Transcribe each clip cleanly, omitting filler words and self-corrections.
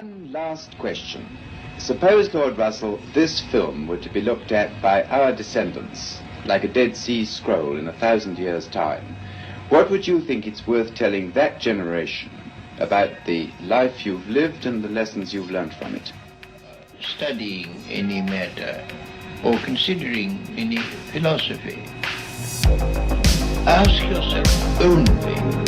One last question. Suppose, Lord Russell, this film were to be looked at by our descendants, like a Dead Sea Scroll in 1,000 years' time. What would you think it's worth telling that generation about the life you've lived and the lessons you've learned from it? Studying any matter or considering any philosophy, ask yourself only,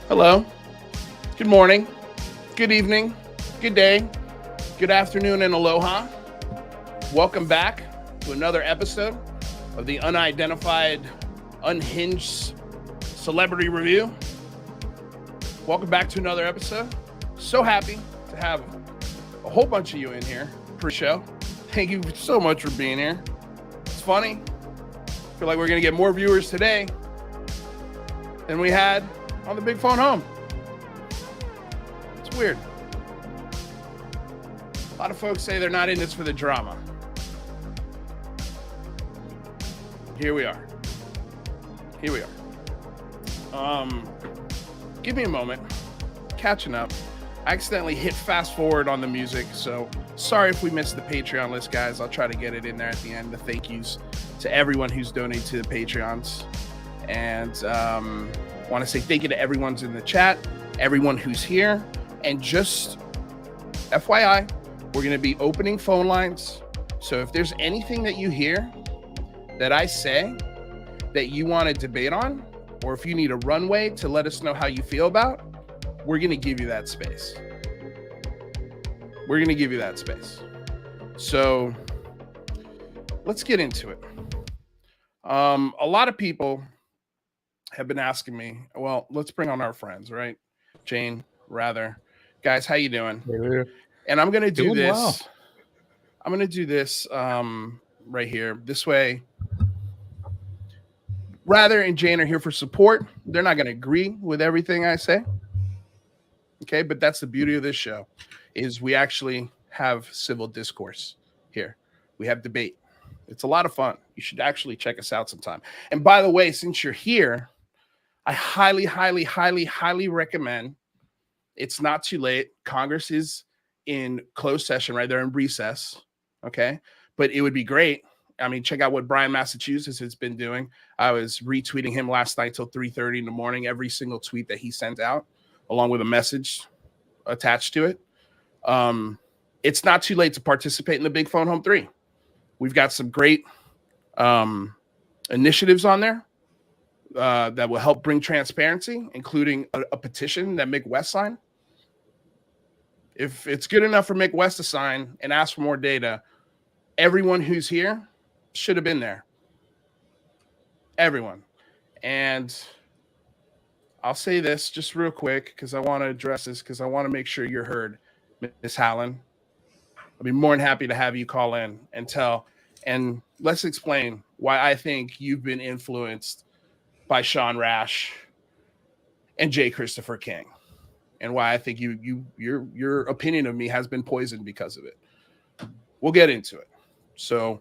Hello, good morning, good evening, good day, good afternoon, and aloha. Welcome back to another episode of the Unidentified, Unhinged Celebrity Review. Welcome back to another episode. So happy to have a whole bunch of you in here pre-show. Thank you so much for being here. It's funny. I feel like we're going to get more viewers today than we had on the big phone home. It's weird. A lot of folks say they're not in this for the drama. Here we are. Give me a moment. Catching up. I accidentally hit fast forward on the music, so sorry if we missed the Patreon list, guys. I'll try to get it in there at the end. The thank yous to everyone who's donated to the Patreons. And want to say thank you to everyone's in the chat, everyone who's here, and just FYI, we're going to be opening phone lines. So if there's anything that you hear that I say that you want to debate on, or if you need a runway to let us know how you feel about, we're going to give you that space. So let's get into it. A lot of people have been asking me, well, let's bring on our friends, right? Jane, rather. Guys, how you doing? Hey, and I'm going to do this. Well. I'm going to do this right here. This way, Rather and Jane are here for support. They're not going to agree with everything I say. Okay, but that's the beauty of this show, is we actually have civil discourse here. We have debate. It's a lot of fun. You should actually check us out sometime. And by the way, since you're here, I highly, highly, highly, highly recommend. It's not too late. Congress is in closed session, right? They're in recess. Okay. But it would be great. I mean, check out what Brian, Massachusetts has been doing. I was retweeting him last night till 3:30 in the morning, every single tweet that he sent out, along with a message attached to it. It's not too late to participate in the Big Phone Home 3. We've got some great initiatives on there that will help bring transparency, including a petition that Mick West signed. If it's good enough for Mick West to sign and ask for more data, everyone who's here should have been there. Everyone. And I'll say this just real quick because I want to address this, because I want to make sure you're heard, Ms. Hallen. I'll be more than happy to have you call in and tell. And let's explain why I think you've been influenced by Sean Rash and J. Christopher King, and why I think your opinion of me has been poisoned because of it. We'll get into it. So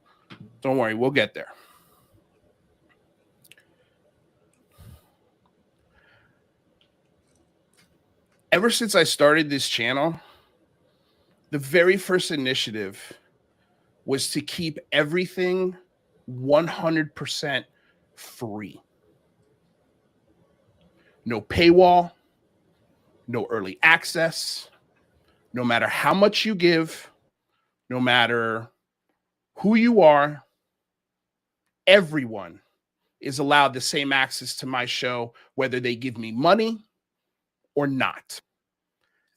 don't worry, we'll get there. Ever since I started this channel, the very first initiative was to keep everything 100% free. No paywall, no early access, no matter how much you give, no matter who you are, everyone is allowed the same access to my show, whether they give me money or not.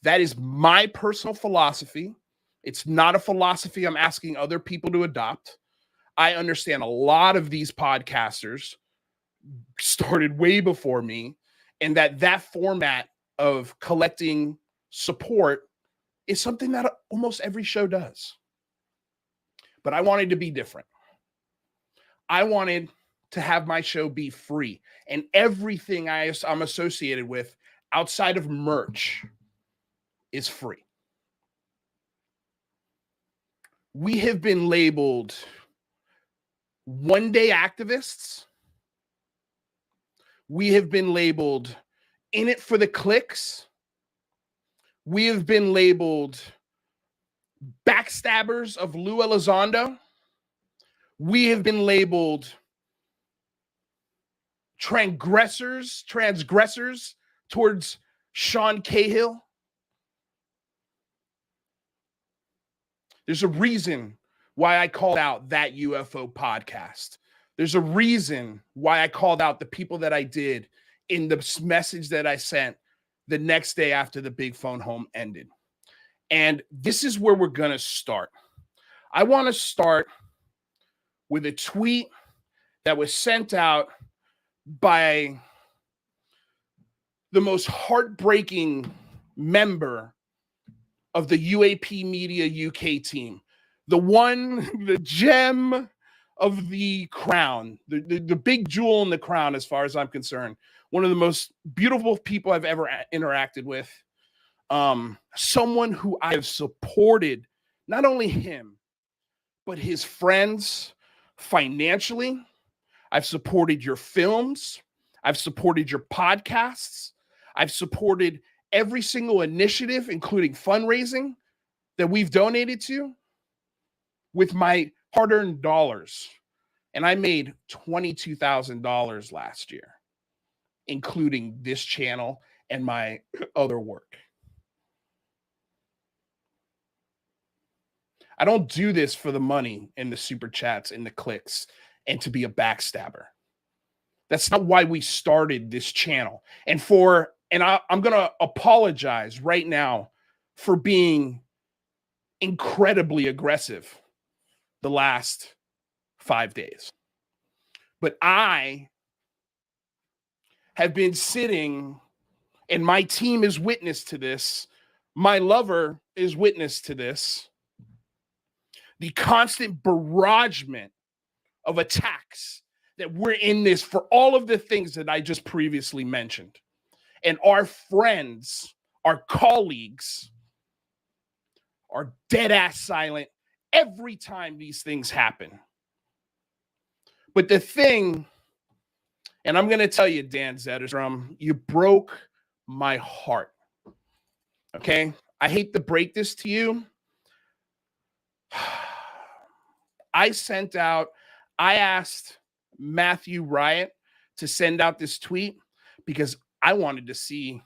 That is my personal philosophy. It's not a philosophy I'm asking other people to adopt. I understand a lot of these podcasters started way before me, and that format of collecting support is something that almost every show does. But I wanted to be different. I wanted to have my show be free, and everything I'm associated with outside of merch is free. We have been labeled one-day activists. We have been labeled in it for the clicks. We have been labeled backstabbers of Lou Elizondo. We have been labeled transgressors towards Sean Cahill. There's a reason why I called out that UFO podcast. There's a reason why I called out the people that I did in the message that I sent the next day after the Big Phone Home ended. And this is where we're going to start. I want to start with a tweet that was sent out by the most heartbreaking member of the UAP Media UK team. The gem of the crown, the big jewel in the crown, as far as I'm concerned. One of the most beautiful people I've ever interacted with. Someone who I have supported, not only him, but his friends financially. I've supported your films. I've supported your podcasts. I've supported every single initiative, including fundraising, that we've donated to with my hard-earned dollars. And I made $22,000 last year, including this channel and my other work. I don't do this for the money and the super chats and the clicks and to be a backstabber. That's not why we started this channel. I'm going to apologize right now for being incredibly aggressive the last 5 days. But I have been sitting, and my team is witness to this. My lover is witness to this. The constant barragement of attacks that we're in this for all of the things that I just previously mentioned. And our friends, our colleagues are dead ass silent every time these things happen. But the thing, and I'm going to tell you, Dan Zetterstrom, you broke my heart. Okay? I hate to break this to you. I asked Matthew Riot to send out this tweet because I wanted to see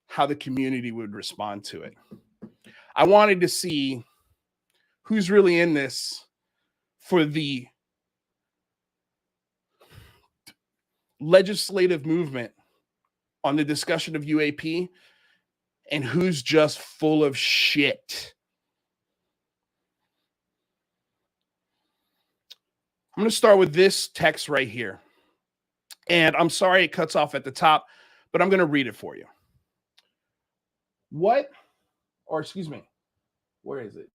how the community would respond to it. I wanted to see who's really in this for the legislative movement on the discussion of UAP and who's just full of shit. I'm going to start with this text right here. And I'm sorry it cuts off at the top, but I'm going to read it for you. Where is it?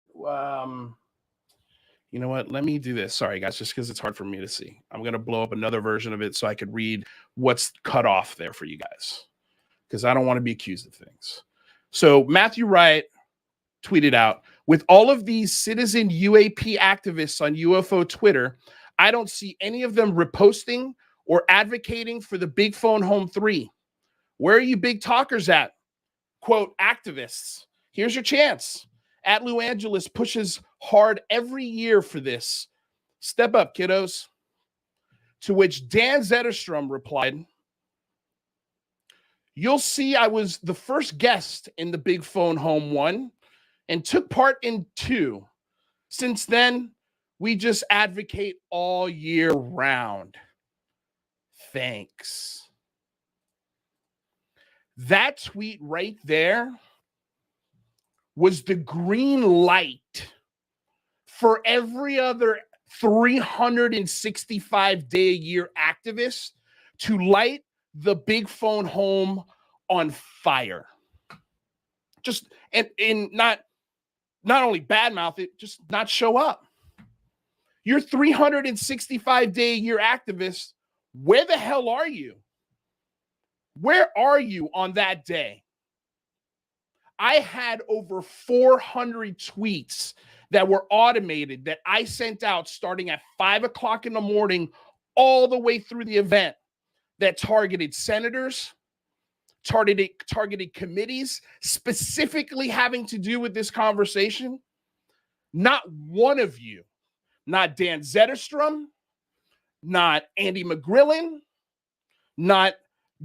You know what? Let me do this. Sorry, guys, just because it's hard for me to see. I'm going to blow up another version of it so I could read what's cut off there for you guys, because I don't want to be accused of things. So Matthew Wright tweeted out, with all of these citizen UAP activists on UFO Twitter, I don't see any of them reposting or advocating for the Big Phone Home 3. Where are you big talkers at? Quote, activists. Here's your chance. At Lou Angeles pushes hard every year for this. Step up, kiddos. To which Dan Zetterstrom replied, you'll see I was the first guest in the Big Phone Home 1 and took part in 2. Since then, we just advocate all year round. Thanks. That tweet right there was the green light for every other 365-day-a-year activists to light the big phone home on fire. Just and not only badmouth it, just not show up. You're 365-day-a-year activists. Where the hell are you? Where are you on that day? I had over 400 tweets that were automated that I sent out starting at 5 o'clock in the morning all the way through the event that targeted senators, targeted committees, specifically having to do with this conversation. Not one of you, not Dan Zetterstrom, not Andy McGrillen, not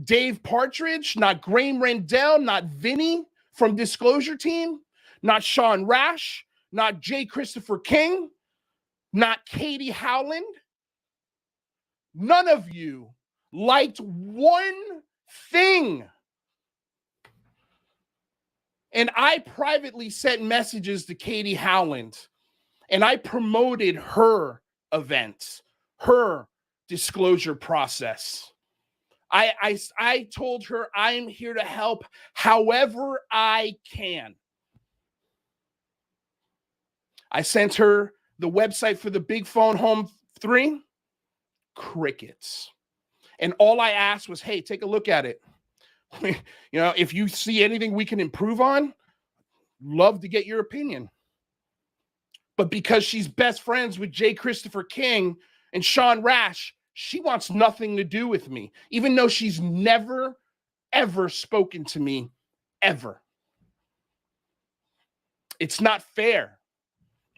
Dave Partridge, not Graham Rendell, not Vinny from Disclosure Team, not Sean Rash, not J. Christopher King, not Katie Howland. None of you liked one thing. And I privately sent messages to Katie Howland, and I promoted her event, her disclosure process. I told her I'm here to help however I can. I sent her the website for the Big Phone Home 3, crickets. And all I asked was, hey, take a look at it. If you see anything we can improve on, love to get your opinion. But because she's best friends with J. Christopher King and Sean Rash, she wants nothing to do with me, even though she's never, ever spoken to me, ever. It's not fair.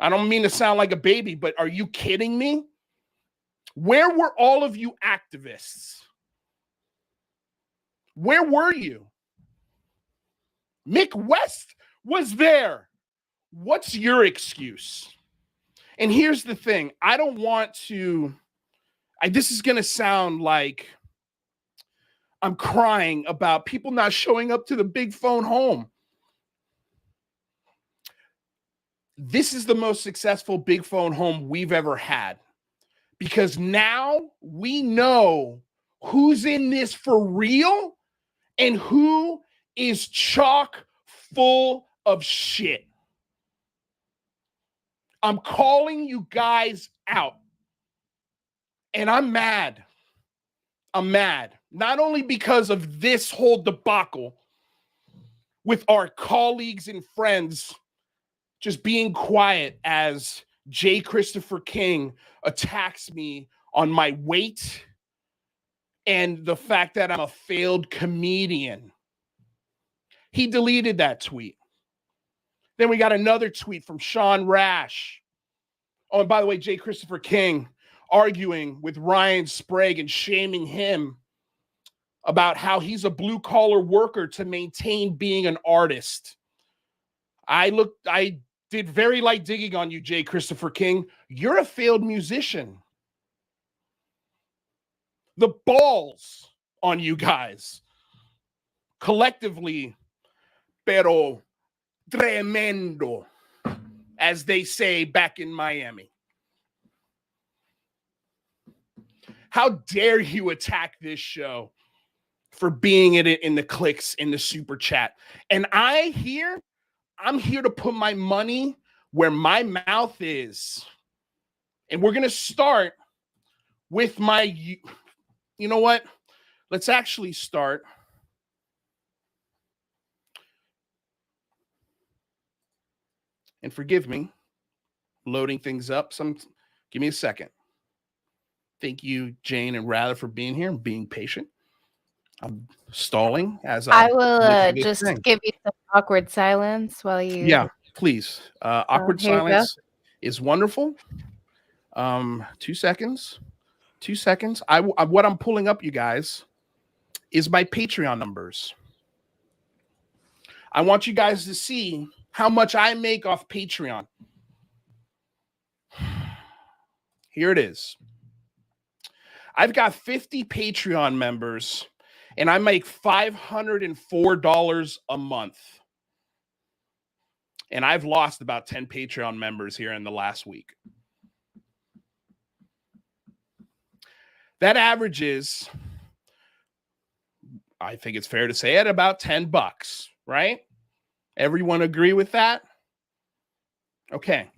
I don't mean to sound like a baby, but are you kidding me? Where were all of you activists? Where were you? Mick West was there. What's your excuse? And here's the thing. I don't want to... this is going to sound like I'm crying about people not showing up to the Big Phone Home. This is the most successful Big Phone Home we've ever had, because now we know who's in this for real and who is chock full of shit. I'm calling you guys out. And I'm mad. I'm mad. Not only because of this whole debacle with our colleagues and friends just being quiet as J. Christopher King attacks me on my weight and the fact that I'm a failed comedian. He deleted that tweet. Then we got another tweet from Sean Rash. Oh, and by the way, J. Christopher King arguing with Ryan Sprague and shaming him about how he's a blue-collar worker to maintain being an artist. I did very light digging on you, J. Christopher King. You're a failed musician. The balls on you guys. Collectively, pero tremendo, as they say back in Miami. How dare you attack this show for being in the clicks in the super chat? And I'm here to put my money where my mouth is. And we're going to start with my, you know what? Let's actually start. And forgive me, loading things up. Give me a second. Thank you, Jane and Rather, for being here and being patient. I'm stalling as I will just give you some awkward silence while you... Yeah, please. Awkward silence is wonderful. 2 seconds. 2 seconds. What I'm pulling up, you guys, is my Patreon numbers. I want you guys to see how much I make off Patreon. Here it is. I've got 50 Patreon members, and I make $504 a month. And I've lost about 10 Patreon members here in the last week. That averages, I think it's fair to say, at about $10, right? Everyone agree with that? Okay.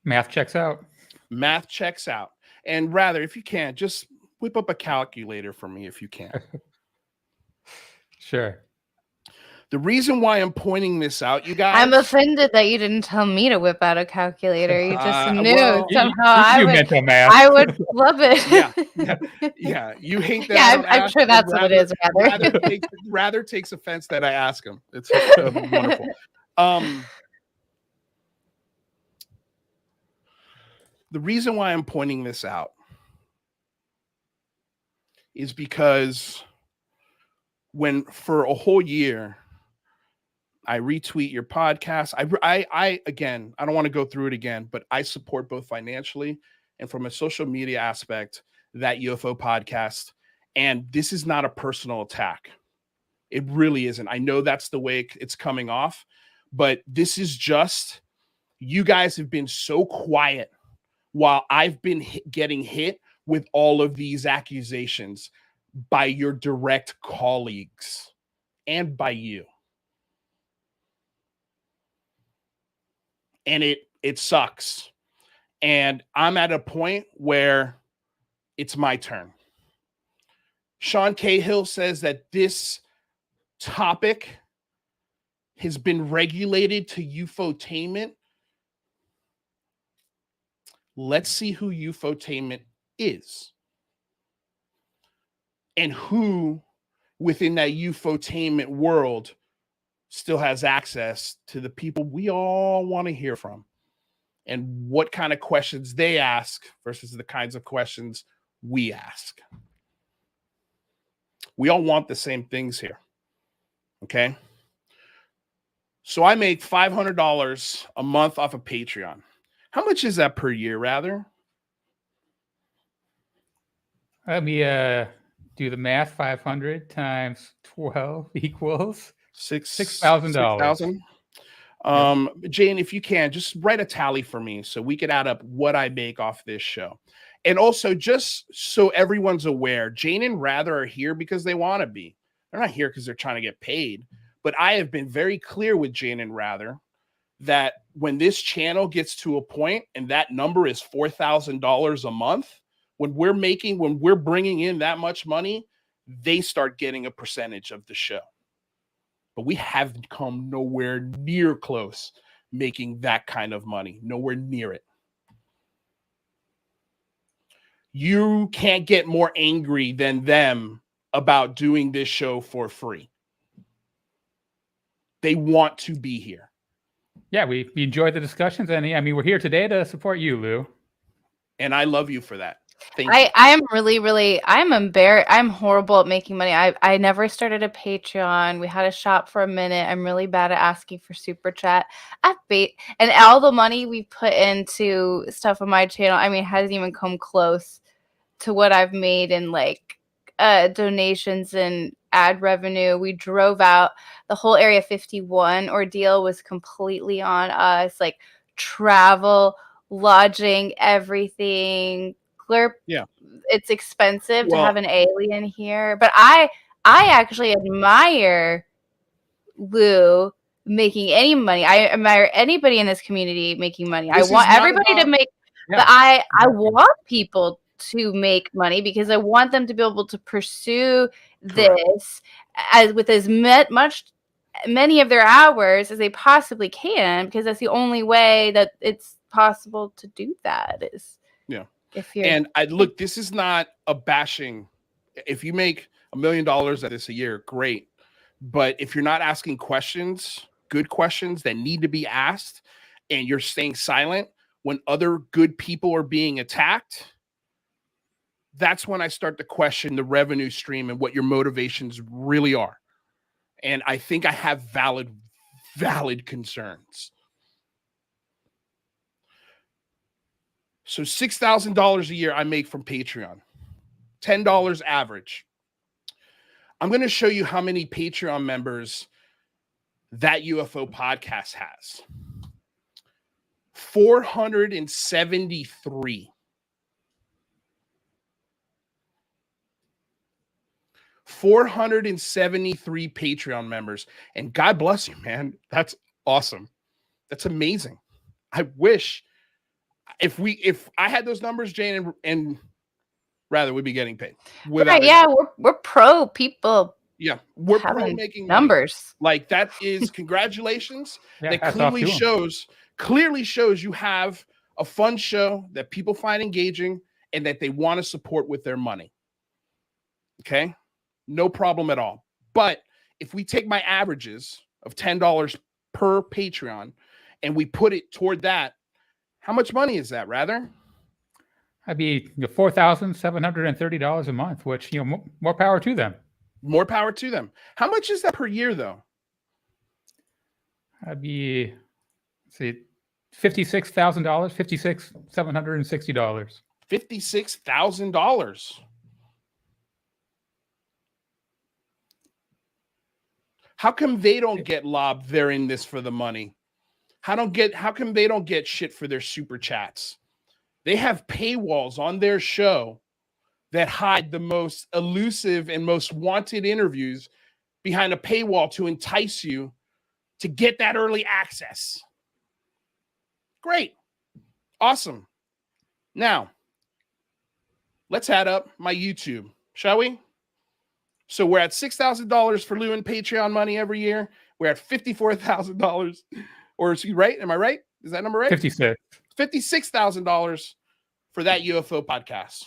Math checks out. Math checks out. And rather, if you can, just whip up a calculator for me if you can. Sure. The reason why I'm pointing this out, you guys. I'm offended that you didn't tell me to whip out a calculator. You just knew well, somehow you mental math. I would love it. Yeah. You hate that. I'm sure that's what it is. Rather takes offense that I ask him. It's wonderful. The reason why I'm pointing this out is because when for a whole year I retweet your podcast, I again, I don't want to go through it again, but I support both financially and from a social media aspect that UFO podcast. And this is not a personal attack. It really isn't. I know that's the way it's coming off, but this is just, you guys have been so quiet while I've been getting hit with all of these accusations by your direct colleagues and by you. And it sucks. And I'm at a point where it's my turn. Sean Cahill says that this topic has been regulated to UFOtainment. Let's see who UFOtainment is. And who within that UFOtainment world still has access to the people we all want to hear from. And what kind of questions they ask versus the kinds of questions we ask. We all want the same things here. Okay? So I make $500 a month off of Patreon. How much is that per year, rather? Let me do the math. 500 times 12 equals $6,000. Jane, if you can, just write a tally for me so we could add up what I make off this show. And also, just so everyone's aware, Jane and Rather are here because they want to be. They're not here because they're trying to get paid. But I have been very clear with Jane and Rather that when this channel gets to a point and that number is $4,000 a month, when we're bringing in that much money, they start getting a percentage of the show. But we haven't come nowhere near close making that kind of money. Nowhere near it. You can't get more angry than them about doing this show for free. They want to be here. Yeah, we enjoyed the discussions, and I mean, we're here today to support you, Lou. And I love you for that. Thank you. I am really, I'm embarrassed. I'm horrible at making money. I never started a Patreon. We had a shop for a minute. I'm really bad at asking for super chat. And all the money we put into stuff on my channel, I mean, hasn't even come close to what I've made in like donations and ad revenue. We drove out the whole Area 51 ordeal was completely on us, like travel, lodging, everything. Yeah, it's expensive to have an alien here, but I actually admire Lou making any money. I admire anybody in this community making money. I want everybody to make, but I want people to make money because I want them to be able to pursue this with as many of their hours as they possibly can, because that's the only way that it's possible to do that is. Yeah. And look, this is not a bashing. If you make $1 million at this a year, great. But if you're not asking questions, good questions that need to be asked, and you're staying silent when other good people are being attacked, that's when I start to question the revenue stream and what your motivations really are. And I think I have valid concerns. So $6,000 a year I make from Patreon, $10 average. I'm going to show you how many Patreon members that UFO podcast has. 473. 473 Patreon members. And God bless you, man. That's awesome. That's amazing. I wish if I had those numbers, Jane and rather would be getting paid. Right, yeah, we're pro people. Yeah, we're pro having making money. numbers. Like that is congratulations. Yeah, that hats off to 'em. clearly shows you have a fun show that people find engaging and that they want to support with their money. Okay, no problem at all. But if we take my averages of $10 per Patreon and we put it toward that, how much money is that? Rather, That'd be $4,730 a month, which more power to them. more power to them. How much is that per year, though? That'd be, let's see, $56,000, $56,760. $56,000. How come they don't get lobbed? They're in this for the money. How come they don't get shit for their super chats? They have paywalls on their show that hide the most elusive and most wanted interviews behind a paywall to entice you to get that early access. Great. Awesome. Now, let's add up my YouTube, shall we? So we're at $6,000 for Lou and Patreon money every year. We're at $54,000. Or is he right? Am I right? Is that number right? 56. $56,000 for that UFO podcast.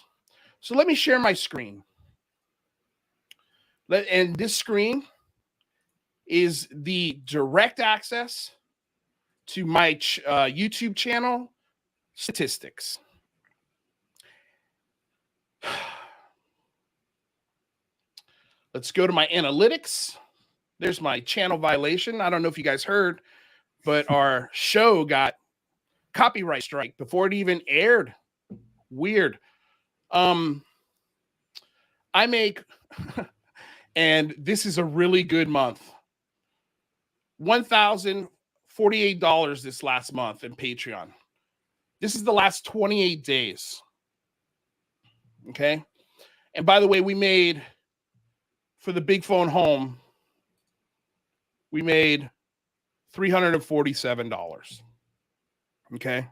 So let me share my screen. And this screen is the direct access to my YouTube channel statistics. Let's go to my analytics. There's my channel violation. I don't know if you guys heard, but our show got copyright strike before it even aired. Weird. I make, and this is a really good month, $1,048 this last month in Patreon. This is the last 28 days. Okay. And by the way, we made, for the big phone home, we made $347. Okay.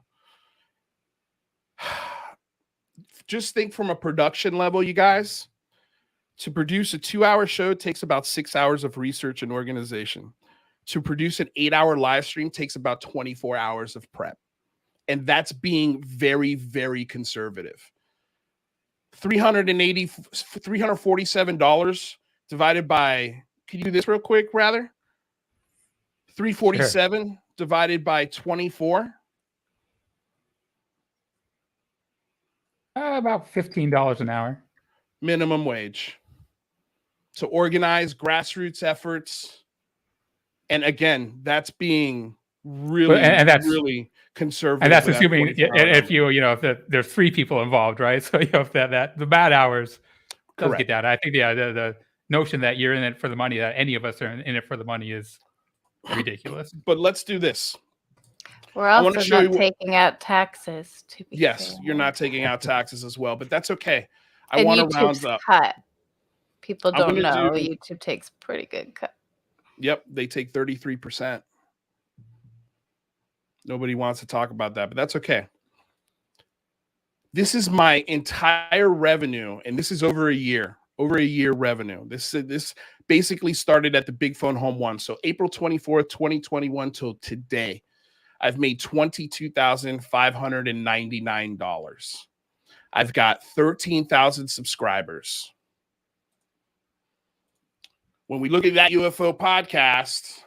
Just think from a production level, you guys. To produce a 2-hour show takes about 6 hours of research and organization. To produce an 8-hour live stream takes about 24 hours of prep. And that's being very, very conservative. $347 divided by, can you do this real quick, rather? 347 sure. Divided by 24. About $15 an hour. Minimum wage. To organize grassroots efforts. And again, that's being really, really conservative. And that's assuming if there's 3 people involved, right? So if the bad hours does get down. I think the notion that you're in it for the money, that any of us are in it for the money, is ridiculous. But let's do this. We're also not taking out taxes. Yes, you're not taking out taxes as well, but that's okay. I want to round up. Cut. People don't know YouTube takes a pretty good cut. Yep, they take 33%. Nobody wants to talk about that, but that's okay. This is my entire revenue, and this is over a year revenue. This basically started at the Big Phone Home 1. So April 24th, 2021 till today, I've made $22,599. I've got 13,000 subscribers. When we look at that UFO podcast,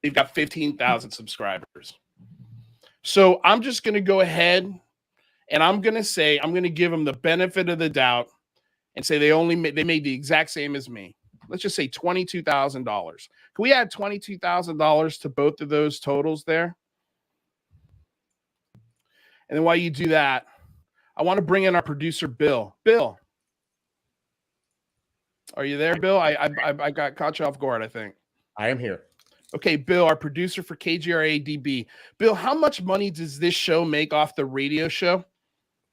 they've got 15,000 subscribers. So I'm just going to go ahead and I'm going to give them the benefit of the doubt and say they made the exact same as me. Let's just say $22,000. Can we add $22,000 to both of those totals there? And then while you do that, I want to bring in our producer, Bill. Bill, Are you there, Bill? I got caught you off guard, I think. I am here. Okay, Bill, our producer for KGRA-DB. Bill, how much money does this show make off the radio show?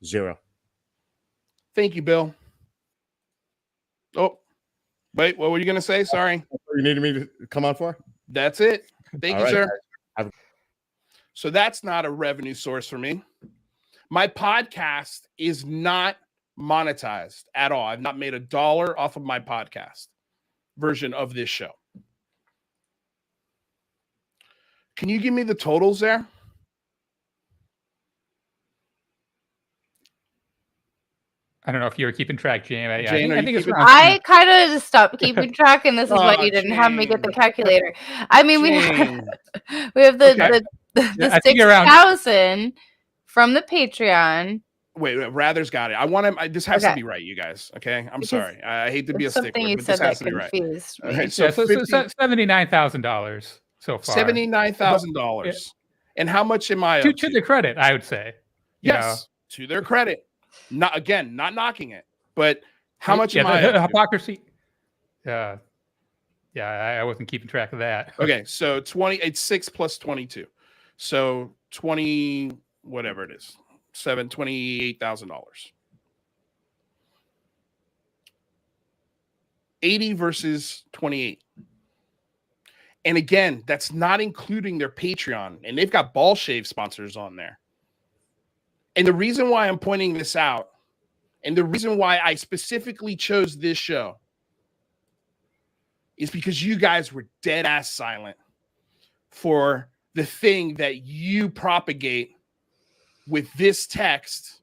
0. Thank you, Bill. Oh, wait, what were you going to say? Sorry. You needed me to come on for? That's it. Thank you, All sir. right. So that's not a revenue source for me. My podcast is not monetized at all. I've not made $1 off of my podcast version of this show. Can you give me the totals there? I don't know if you were keeping track, Jane. Jane, I think it's around. I kind of just stopped keeping track, and this is why you didn't have me get the calculator. I mean, we have the I think around 6,000 from the Patreon. Wait, Rather's got it. I want him. This has to be right, you guys. Okay, I'm sorry. I hate to be a stickler, but this has to be right. Okay, so $79,000 so far. $79,000. And how much am I? To the credit, I would say. Yes, to their credit. Not knocking it, but how much am I? The hypocrisy. I wasn't keeping track of that. Okay, so 20. It's 6 plus 22, so 20, whatever it is. $28,000. 80 versus 28. And again, that's not including their Patreon. And they've got Ball Shave sponsors on there. And the reason why I'm pointing this out, and the reason why I specifically chose this show, is because you guys were dead ass silent for the thing that you propagate with this text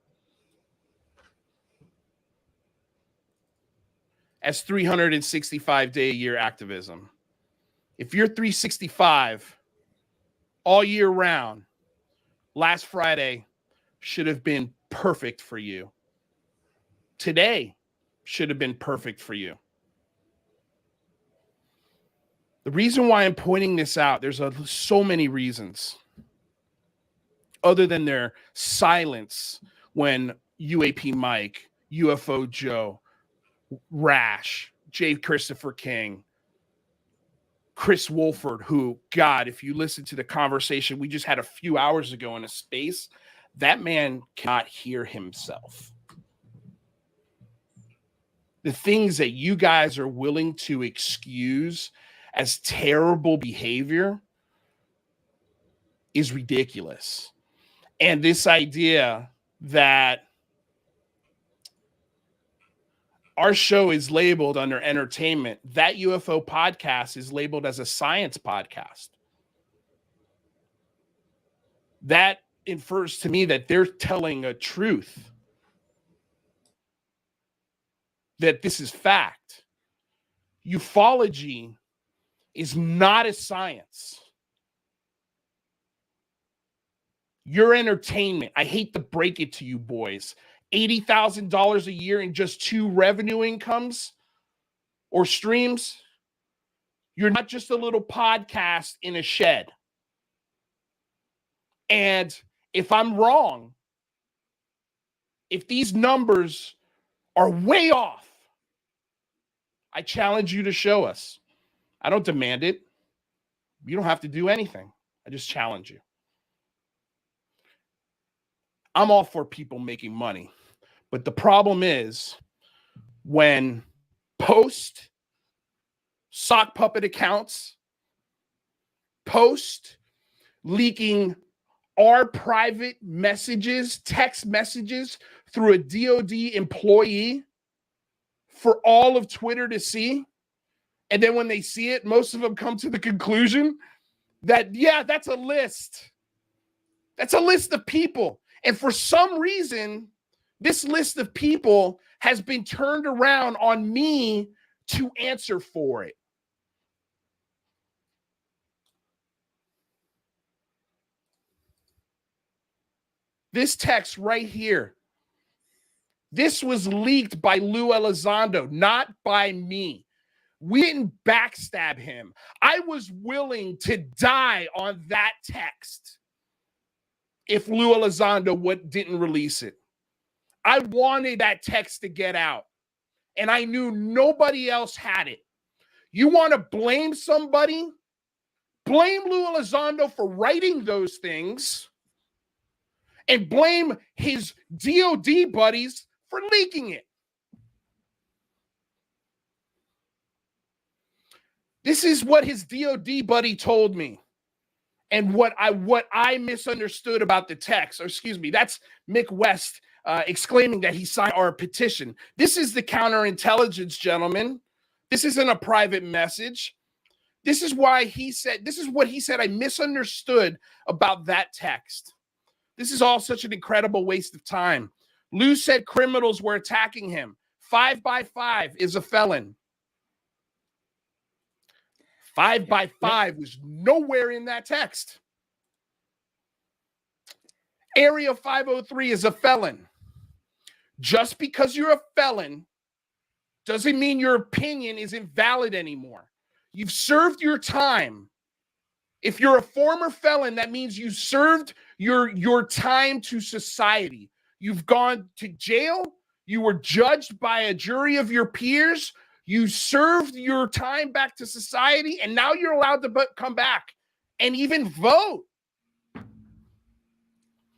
as 365-day-a-year activism. If you're 365 all year round, last Friday should have been perfect for you. Today should have been perfect for you. The reason why I'm pointing this out, there's so many reasons other than their silence when UAP Mike, UFO Joe, Rash, J. Christopher King, Chris Wolford, who, God, if you listen to the conversation we just had a few hours ago in a space, that man cannot hear himself. The things that you guys are willing to excuse as terrible behavior is ridiculous. And this idea that our show is labeled under entertainment, that UFO podcast is labeled as a science podcast. That infers to me that they're telling a truth. That this is fact. Ufology is not a science. Your entertainment. I hate to break it to you boys. $80,000 a year in just 2 revenue incomes or streams. You're not just a little podcast in a shed. And if I'm wrong, if these numbers are way off, I challenge you to show us. I don't demand it. You don't have to do anything. I just challenge you. I'm all for people making money. But the problem is when post sock puppet accounts, post leaking our private messages, text messages through a DOD employee for all of Twitter to see. And then when they see it, most of them come to the conclusion that, yeah, that's a list. That's a list of people. And for some reason, this list of people has been turned around on me to answer for it. This text right here, this was leaked by Lou Elizondo, not by me. We didn't backstab him. I was willing to die on that text if Lou Elizondo didn't release it. I wanted that text to get out. and I knew nobody else had it. You want to blame somebody? Blame Lou Elizondo for writing those things and blame his DOD buddies for leaking it. This is what his DOD buddy told me and what I misunderstood about the text. Or excuse me, that's Mick West exclaiming that he signed our petition. This is the counterintelligence, gentlemen. This isn't a private message. This is what he said I misunderstood about that text. This is all such an incredible waste of time. Lou said criminals were attacking him. 5x5 is a felon. 5x5 was nowhere in that text. Area 503 is a felon. Just because you're a felon doesn't mean your opinion is invalid anymore. You've served your time. If you're a former felon, that means you served your time to society. You've gone to jail. You were judged by a jury of your peers. You served your time back to society, and now you're allowed to come back and even vote.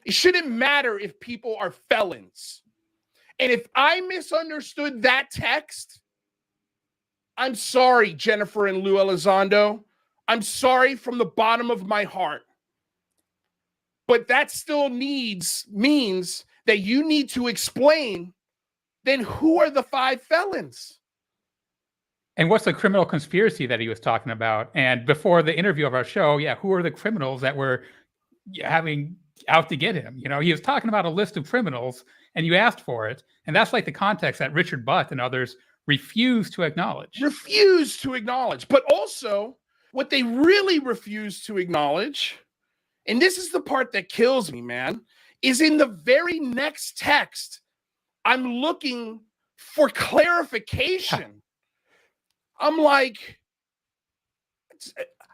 It shouldn't matter if people are felons. And if I misunderstood that text, I'm sorry, Jennifer and Lou Elizondo. I'm sorry from the bottom of my heart. But that still means that you need to explain, then who are the 5 felons? And what's the criminal conspiracy that he was talking about? And before the interview of our show, who are the criminals that were having out to get him? He was talking about a list of criminals, and you asked for it. And that's like the context that Richard Butt and others refuse to acknowledge. But also, what they really refuse to acknowledge, and this is the part that kills me, man, is in the very next text, I'm looking for clarification. I'm like,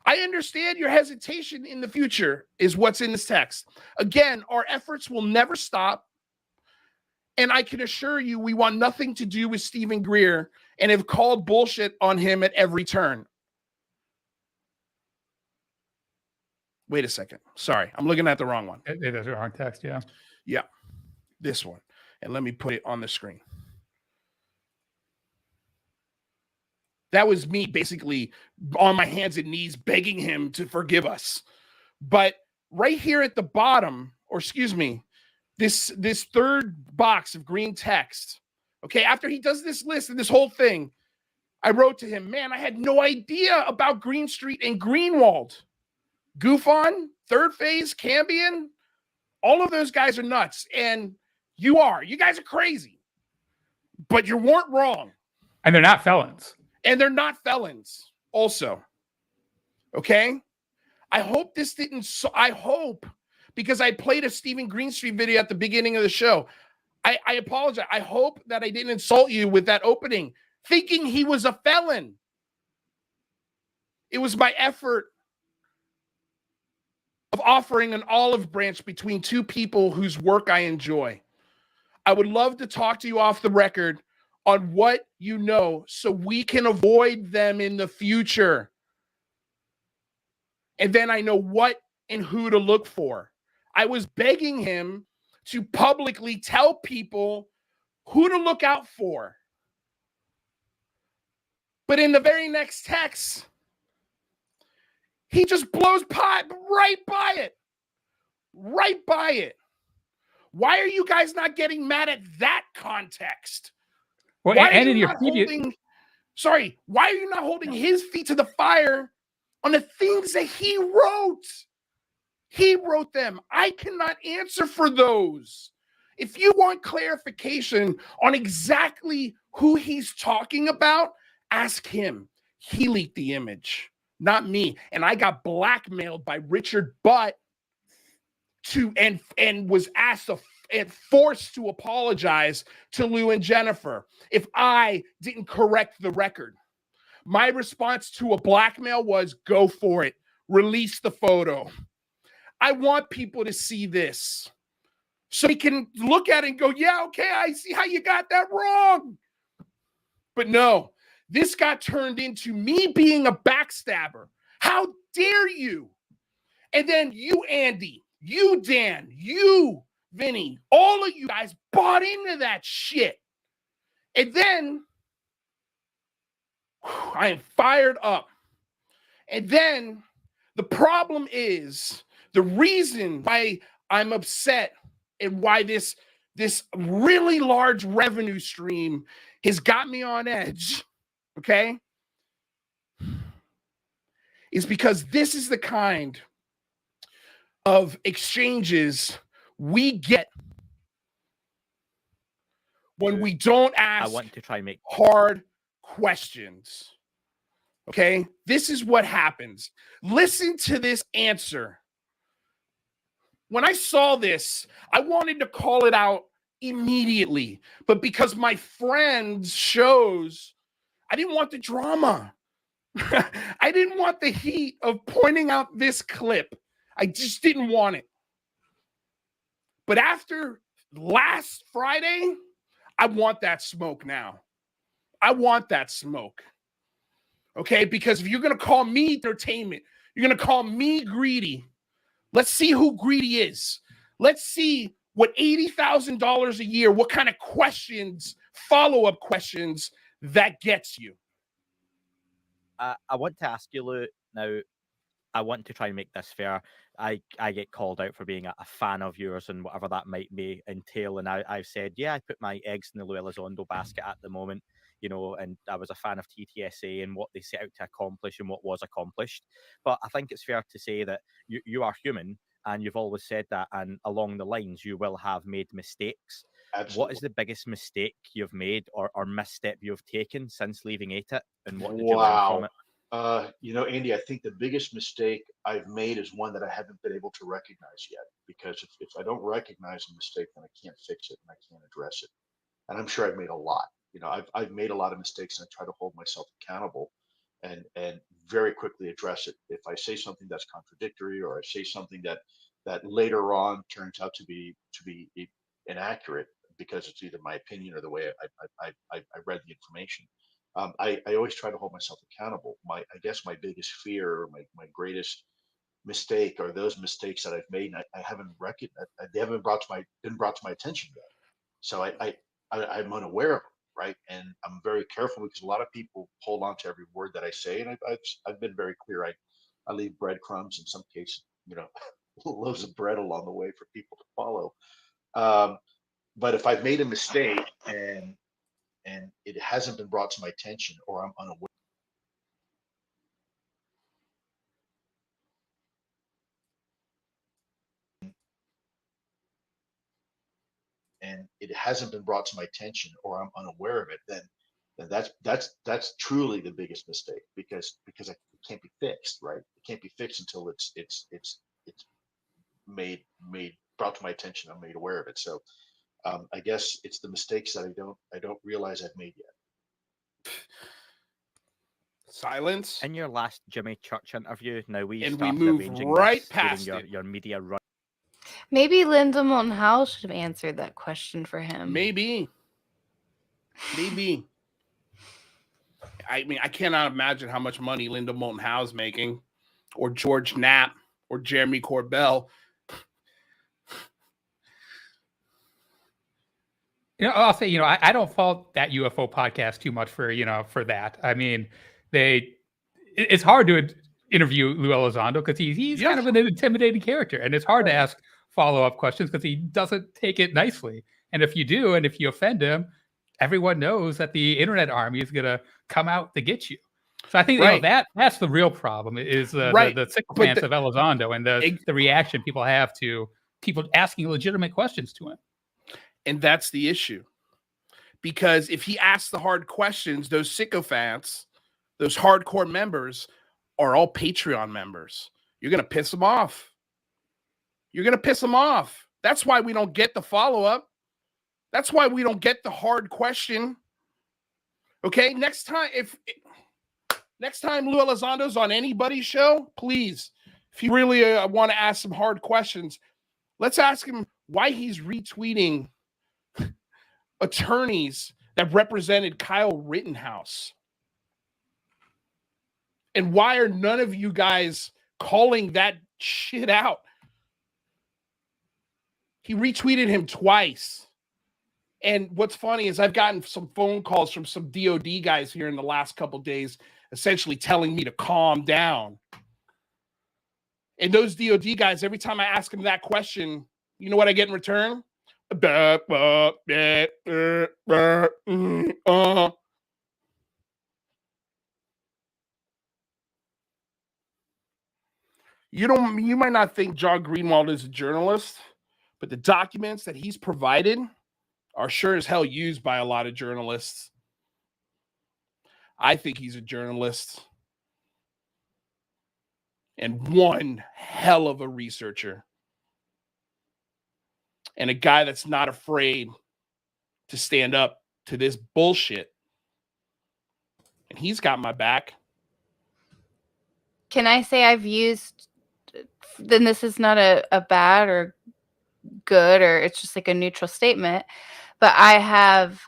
I understand your hesitation in the future is what's in this text. Again, our efforts will never stop. And I can assure you, we want nothing to do with Stephen Greer and have called bullshit on him at every turn. Wait a second. Sorry, I'm looking at the wrong one. It is the wrong text, yeah. Yeah, this one. And let me put it on the screen. That was me basically on my hands and knees begging him to forgive us. But right here at the bottom, or excuse me, this third box of green text, okay, after he does this list and this whole thing, I wrote to him, man, I had no idea about Green Street and Greenwald. Goofon, Third Phase, Cambion, all of those guys are nuts. And you guys are crazy. But you weren't wrong. And they're not felons. And they're not felons also. Okay? I hope this didn't, because I played a Stephen Greenstreet video at the beginning of the show. I apologize. I hope that I didn't insult you with that opening, thinking he was a felon. It was my effort of offering an olive branch between two people whose work I enjoy. I would love to talk to you off the record on what you know so we can avoid them in the future. And then I know what and who to look for. I was begging him to publicly tell people who to look out for. But in the very next text, he just blows right by it. Right by it. Why are you guys not getting mad at that context? Well, why and are in you your preview, why are you not holding his feet to the fire on the things that he wrote? He wrote them. I cannot answer for those. If you want clarification on exactly who he's talking about, ask him. He leaked the image, not me. And I got blackmailed by Richard Butt and was asked and forced to apologize to Lou and Jennifer if I didn't correct the record. My response to a blackmail was, go for it. Release the photo. I want people to see this so they can look at it and go, yeah, okay, I see how you got that wrong. But no, this got turned into me being a backstabber. How dare you? And then you, Andy, you, Dan, you, Vinny, all of you guys bought into that shit. And then I am fired up. And then the problem is the reason why I'm upset and why this really large revenue stream has got me on edge, okay, is because this is the kind of exchanges we get when we don't ask I want to try and make hard questions. Okay, this is what happens. Listen to this answer. When I saw this, I wanted to call it out immediately, but because my friends' shows, I didn't want the drama. I didn't want the heat of pointing out this clip. I just didn't want it. But after last Friday, I want that smoke now. I want that smoke. Okay, because if you're going to call me entertainment, you're going to call me greedy. Let's see who greedy is. Let's see what $80,000 a year, what kind of questions, follow-up questions that gets you. I want to ask you, Lou, now, I want to try and make this fair. I get called out for being a fan of yours and whatever that may entail. And I've said, yeah, I put my eggs in the Lou Elizondo basket at the moment, you know, and I was a fan of TTSA and what they set out to accomplish and what was accomplished. But I think it's fair to say that you are human, and you've always said that, and along the lines, you will have made mistakes. Absolutely. What is the biggest mistake you've made or misstep you've taken since leaving ATIT, and what did you learn from it? You know, Andy, I think the biggest mistake I've made is one that I haven't been able to recognize yet. Because if I don't recognize a mistake, then I can't fix it and I can't address it. And I'm sure I've made a lot. You know, I've made a lot of mistakes, and I try to hold myself accountable and very quickly address it. If I say something that's contradictory, or I say something that later on turns out to be inaccurate because it's either my opinion or the way I read the information. I always try to hold myself accountable. I guess my biggest fear, or my greatest mistake, are those mistakes that I've made, and I haven't recognized. They haven't been brought to my attention yet. So I'm unaware of them, right? And I'm very careful, because a lot of people hold on to every word that I say, and I've been very clear. I leave breadcrumbs, in some cases, you know, loaves of bread along the way for people to follow. But if I've made a mistake and it hasn't been brought to my attention, or I'm unaware, and it hasn't been brought to my attention, or I'm unaware of it, then that's truly the biggest mistake, because it can't be fixed, right? It can't be fixed until it's made brought to my attention. I'm made aware of it. So I guess it's the mistakes that I don't realize I've made yet. Silence. In your last Jimmy Church interview, now we move right past your media run. Maybe Linda Moulton Howe should have answered that question for him. Maybe. I mean, I cannot imagine how much money Linda Moulton Howe's making, or George Knapp, or Jeremy Corbell. You know, I'll say, you know, I don't fault that UFO podcast too much for, you know, for that. I mean, it's hard to interview Lou Elizondo because he's kind of an intimidating character, and it's hard to ask follow-up questions because he doesn't take it nicely. And if you do, and if you offend him, everyone knows that the internet army is going to come out to get you. So I think you know, that's the real problem, is the sycophants of Elizondo, and the reaction people have to people asking legitimate questions to him. And that's the issue. Because if he asks the hard questions, those sycophants, those hardcore members, are all Patreon members. You're going to piss them off. That's why we don't get the follow-up. That's why we don't get the hard question. Okay, next time Lou Elizondo's on anybody's show, please, if you really want to ask some hard questions, let's ask him why he's retweeting attorneys that represented Kyle Rittenhouse? And why are none of you guys calling that shit out? He retweeted him twice. And what's funny is I've gotten some phone calls from some DOD guys here in the last couple of days, essentially telling me to calm down. And those DOD guys, every time I ask them that question, you know what I get in return? You might not think John Greenwald is a journalist, but the documents that he's provided are sure as hell used by a lot of journalists. I think he's a journalist and one hell of a researcher and a guy that's not afraid to stand up to this bullshit. And he's got my back. Can I say I've used, then this is not a bad or good, or it's just like a neutral statement, but I have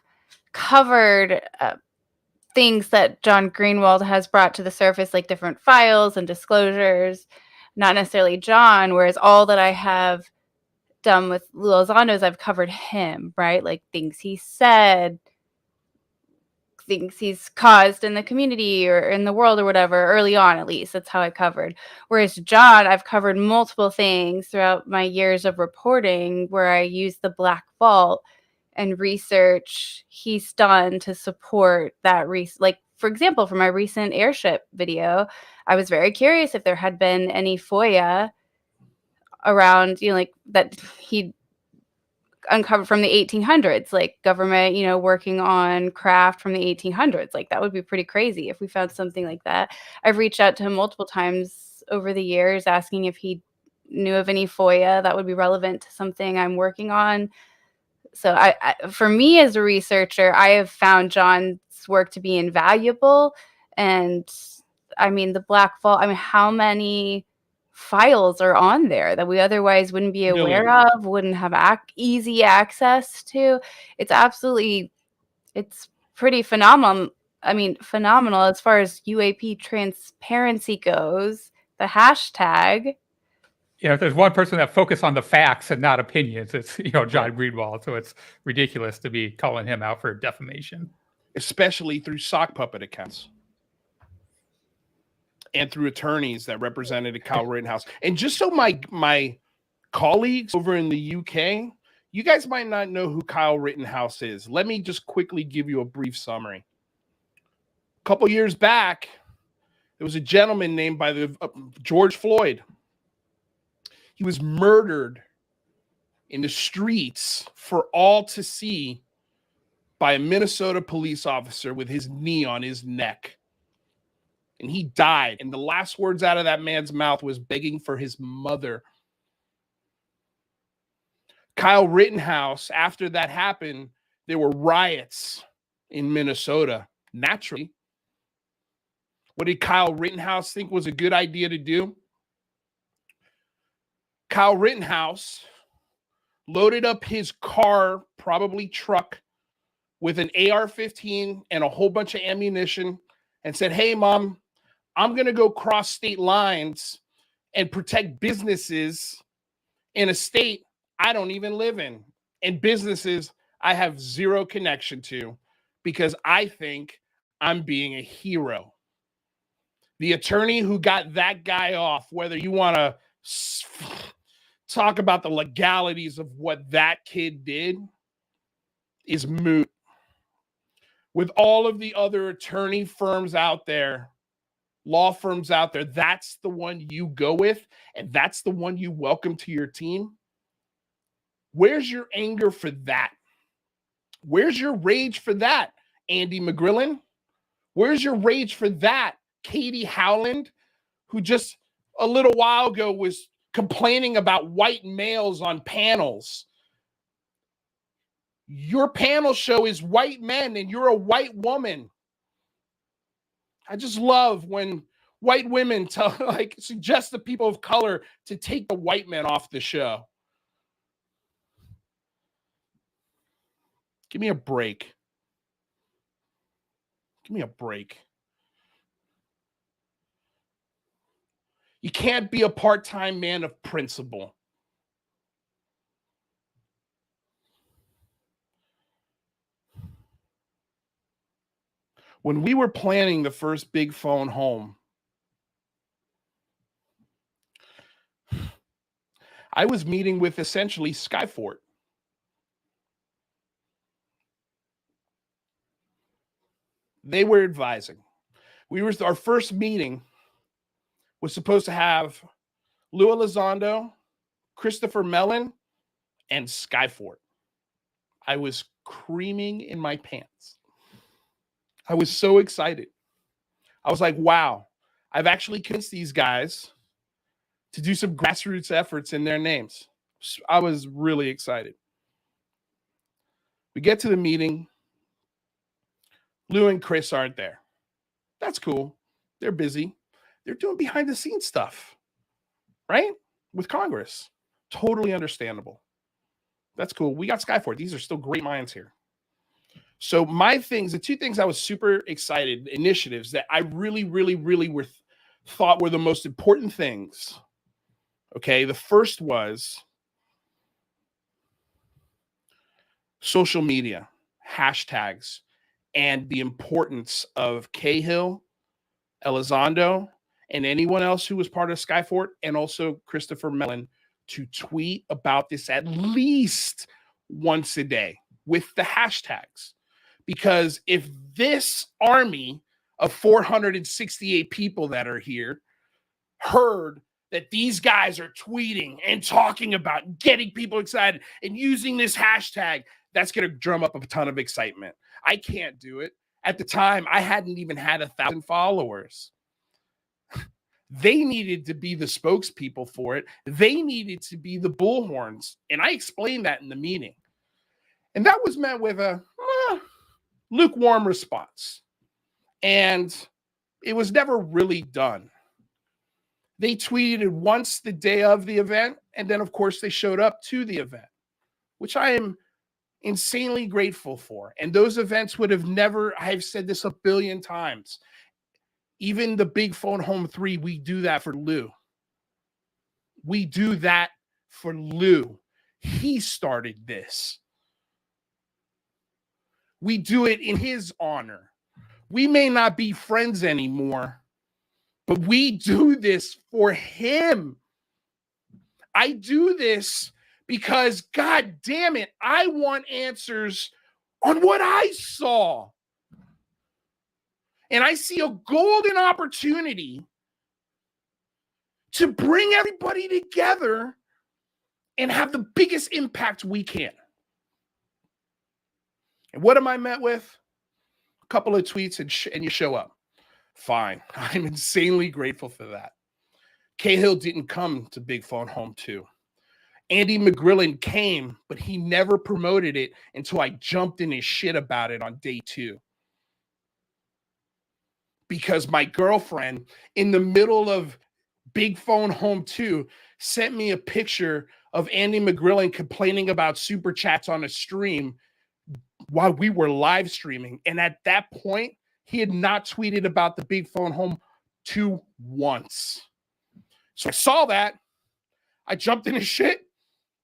covered things that John Greenwald has brought to the surface, like different files and disclosures, not necessarily John, whereas all that I have done with Lou Elizondo is I've covered him, right? Like things he said, things he's caused in the community or in the world or whatever, early on at least. That's how I covered. Whereas John, I've covered multiple things throughout my years of reporting where I use the Black Vault and research he's done to support that. Like, for example, for my recent airship video, I was very curious if there had been any FOIA around, like that he uncovered from the 1800s, like government, working on craft from the 1800s. Like that would be pretty crazy if we found something like that. I've reached out to him multiple times over the years asking if he knew of any FOIA that would be relevant to something I'm working on. So I for me as a researcher, I have found John's work to be invaluable. And I mean, the Black Vault, how many files are on there that we otherwise wouldn't be aware of, wouldn't have easy access to? It's pretty phenomenal. Phenomenal as far as UAP transparency goes. The hashtag. If there's one person that focuses on the facts and not opinions, it's John Greenwald. So it's ridiculous to be calling him out for defamation, especially through sock puppet accounts and through attorneys that represented Kyle Rittenhouse. And just so my colleagues over in the UK, you guys might not know who Kyle Rittenhouse is. Let me just quickly give you a brief summary. A couple years back, there was a gentleman named by the George Floyd. He was murdered in the streets for all to see by a Minnesota police officer with his knee on his neck. And he died. And the last words out of that man's mouth was begging for his mother. Kyle Rittenhouse, after that happened, there were riots in Minnesota. Naturally. What did Kyle Rittenhouse think was a good idea to do? Kyle Rittenhouse loaded up his car, probably truck, with an AR-15 and a whole bunch of ammunition and said, "Hey, Mom, I'm going to go cross state lines and protect businesses in a state I don't even live in, and businesses I have zero connection to, because I think I'm being a hero." The attorney who got that guy off, whether you want to talk about the legalities of what that kid did, is moot. With all of the other attorney firms out there, law firms out there, that's the one you go with, and that's the one you welcome to your team. Where's your anger for that? Where's your rage for that, Andy McGrillen? Where's your rage for that, Katie Howland, who just a little while ago was complaining about white males on panels? Your panel show is white men and you're a white woman. I just love when white women suggest the people of color to take the white men off the show. Give me a break. Give me a break. You can't be a part-time man of principle. When we were planning the first big phone home, I was meeting with essentially Skyfort. They were advising. Our first meeting was supposed to have Lou Elizondo, Christopher Mellon, and Skyfort. I was creaming in my pants. I was so excited. I was like, wow, I've actually convinced these guys to do some grassroots efforts in their names. I was really excited. We get to the meeting. Lou and Chris aren't there. That's cool. They're busy. They're doing behind the scenes stuff, right? With Congress. Totally understandable. That's cool. We got Skyfort. These are still great minds here. So the two things I was super excited, initiatives that I really thought were the most important things. Okay, the first was social media, hashtags, and the importance of Cahill, Elizondo, and anyone else who was part of Skyfort, and also Christopher Mellon, to tweet about this at least once a day with the hashtags. Because if this army of 468 people that are here heard that these guys are tweeting and talking about getting people excited and using this hashtag, that's going to drum up a ton of excitement. I can't do it. At the time, I hadn't even had 1,000 followers. They needed to be the spokespeople for it. They needed to be the bullhorns. And I explained that in the meeting. And that was met with a lukewarm response. And it was never really done. They tweeted it once the day of the event. And then, of course, they showed up to the event, which I am insanely grateful for. And those events would have never, I've said this 1 billion times. Even the Big Phone Home 3, we do that for Lou. We do that for Lou. He started this. We do it in his honor. We may not be friends anymore, but we do this for him. I do this because, God damn it, I want answers on what I saw. And I see a golden opportunity to bring everybody together and have the biggest impact we can. And what am I met with? A couple of tweets and you show up. Fine. I'm insanely grateful for that. Cahill didn't come to Big Phone Home 2. Andy McGrillen came, but he never promoted it until I jumped in his shit about it on day 2. Because my girlfriend, in the middle of Big Phone Home 2, sent me a picture of Andy McGrillen complaining about super chats on a stream while we were live streaming. And at that point, he had not tweeted about the Big Phone Home 2 once. So I saw that. I jumped in his shit.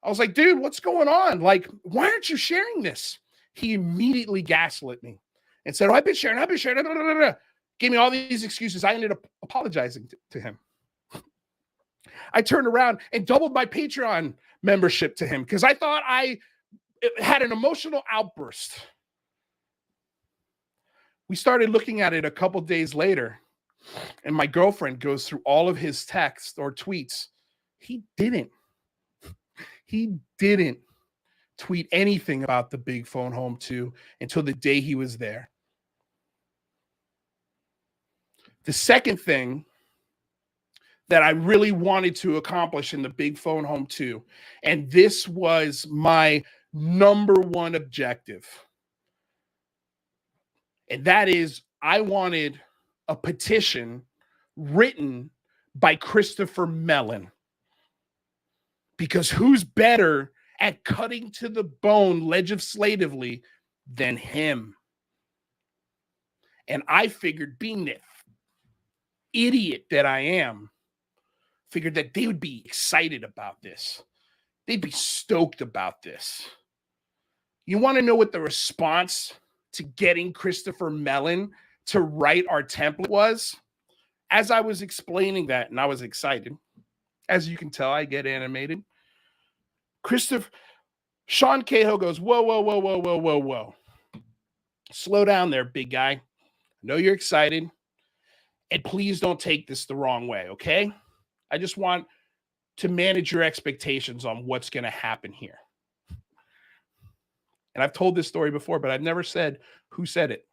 I was like, dude, what's going on? Like, why aren't you sharing this? He immediately gaslit me and said, I've been sharing. Blah, blah, blah, blah. Gave me all these excuses. I ended up apologizing to him. I turned around and doubled my Patreon membership to him because I thought I had an emotional outburst. We started looking at it a couple days later, and my girlfriend goes through all of his texts or tweets. He didn't tweet anything about the Big Phone Home 2 until the day he was there. The second thing that I really wanted to accomplish in the Big Phone Home 2, and this was my number one objective, and that is I wanted a petition written by Christopher Mellon. Because who's better at cutting to the bone legislatively than him? And I figured, being the idiot that I am, figured that they would be excited about this. They'd be stoked about this. You want to know what the response to getting Christopher Mellon to write our template was? As I was explaining that, and I was excited, as you can tell, I get animated. Sean Cahill goes, whoa. Slow down there, big guy. I know you're excited. And please don't take this the wrong way, okay? I just want to manage your expectations on what's going to happen here. And I've told this story before, but I've never said who said it.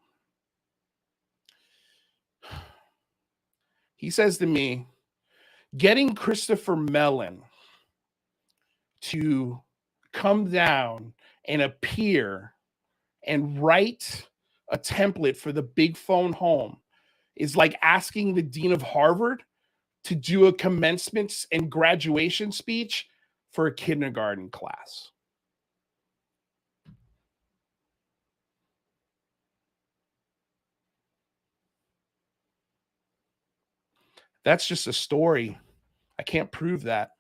He says to me, getting Christopher Mellon to come down and appear and write a template for the big phone home is like asking the dean of Harvard to do a commencement and graduation speech for a kindergarten class. That's just a story. I can't prove that,